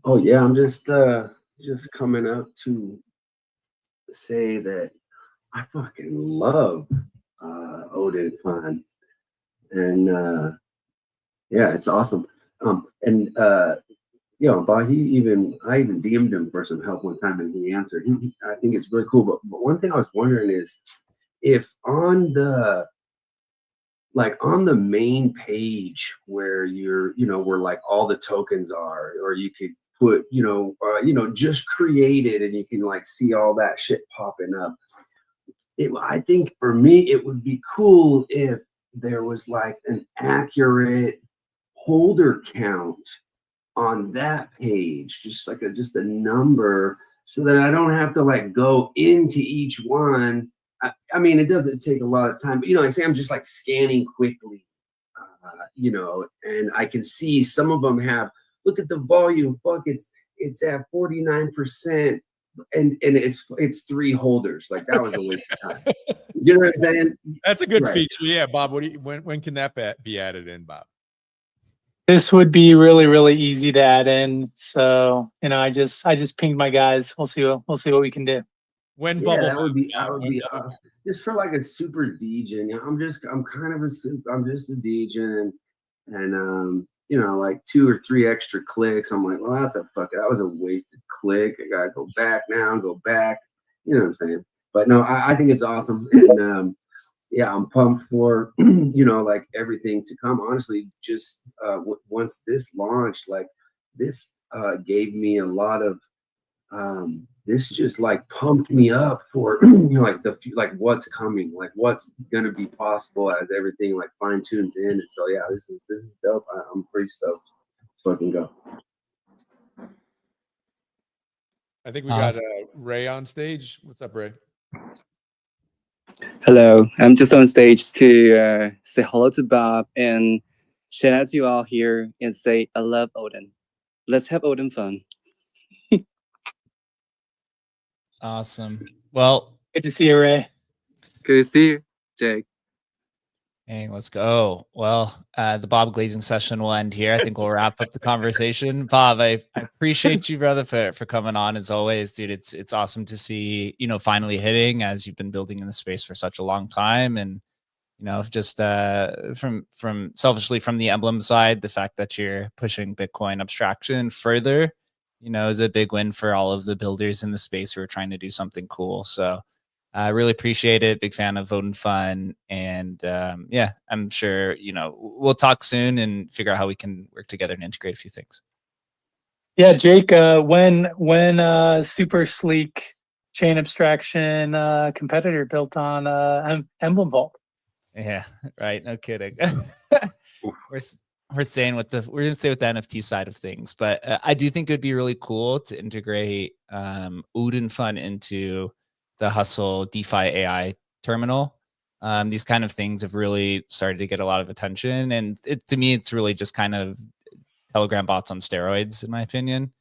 Oh yeah, I'm just coming up to say that I fucking love Odin Fund, and yeah, it's awesome. And Bob, I even DM'd him for some help one time, and he answered. I think it's really cool. But one thing I was wondering is if on the main page where you're, where like all the tokens are, or you could put, just created, and you can like see all that shit popping up. I think for me, it would be cool if there was like an accurate holder count on that page, just a number, so that I don't have to like go into each one. I mean, it doesn't take a lot of time, but like say I'm just like scanning quickly, and I can see some of them have, look at the volume, fuck, it's at 49%, and it's 3 holders. Like that was a waste of time. You know what I'm saying? That's a good feature. Yeah, Bob. When can that be added in, Bob? This would be really, really easy to add in. So, I just pinged my guys. We'll see what we can do. When Bubble, that would be awesome. Just for like a super degen. I'm just a degen, and you know, like 2 or 3 extra clicks. I'm like, well, that was a wasted click. I gotta go back now, go back. You know what I'm saying? But no, I think it's awesome. And yeah, I'm pumped for, you know, like everything to come. Honestly, just once this launched, like this gave me a lot of, this just like pumped me up for, you know, like what's coming, like what's gonna be possible as everything like fine tunes in. And so yeah, this is dope. I'm pretty stoked. Let's fucking go. I think we got Ray on stage. What's up, Ray? Hello, I'm just on stage to say hello to Bob and shout out to you all here and say I love Odin. Let's have Odin fun. Awesome. Well, Good to see you, Ray. Good to see you, Jake. hey, let's go. Well, the Bob glazing session will end here. I think we'll wrap up the conversation. Bob, I appreciate you, brother, for coming on as always, dude. It's awesome to see, you know, finally hitting as you've been building in the space for such a long time. And, you know, just from selfishly from the Emblem side, the fact that you're pushing Bitcoin abstraction further, you know, is a big win for all of the builders in the space who are trying to do something cool. So I really appreciate it. Big fan of Odin Fun. And yeah, I'm sure, you know, we'll talk soon and figure out how we can work together and integrate a few things. Yeah, Jake, when super sleek chain abstraction competitor built on Emblem Vault? Yeah, right. No kidding. we're saying we're gonna say with the NFT side of things, but I do think it would be really cool to integrate Odin Fun into the Hustle DeFi AI terminal. These kind of things have really started to get a lot of attention, and to me, it's really just kind of Telegram bots on steroids, in my opinion.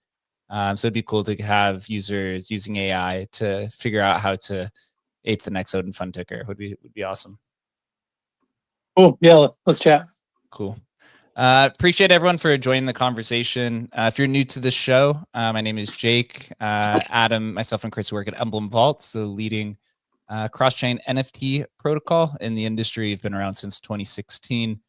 So it'd be cool to have users using AI to figure out how to ape the next Odin Fun ticker. Would be awesome. Cool. Yeah, let's chat. Cool. Appreciate everyone for joining the conversation. If you're new to the show, my name is Jake. Adam, myself, and Chris work at Emblem Vaults, the leading cross-chain NFT protocol in the industry. We've been around since 2016.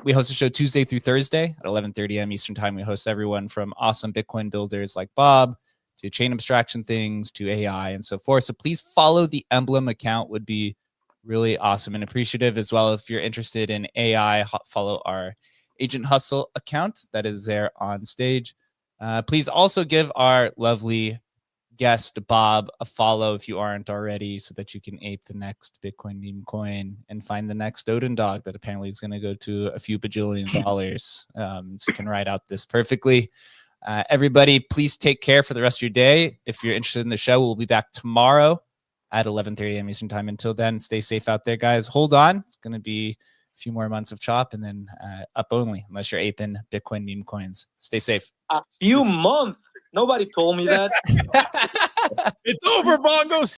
We host a show Tuesday through Thursday at 11:30 a.m. Eastern time. We host everyone from awesome Bitcoin builders like Bob to chain abstraction things to AI and so forth. So please follow the Emblem account. Would be really awesome and appreciative as well. If you're interested in AI, follow our Agent Hustle account that is there on stage. Please also give our lovely guest Bob a follow if you aren't already, so that you can ape the next Bitcoin meme coin and find the next Odin dog that apparently is going to go to a few bajillion dollars. So you can ride out this perfectly. Everybody, please take care for the rest of your day. If you're interested in the show, we'll be back tomorrow at 11:30 a.m. Eastern time. Until then, stay safe out there, guys. Hold on. It's going to be a few more months of chop and then up only, unless you're aping Bitcoin meme coins. Stay safe. A few months. Nobody told me that. It's over, Bongo.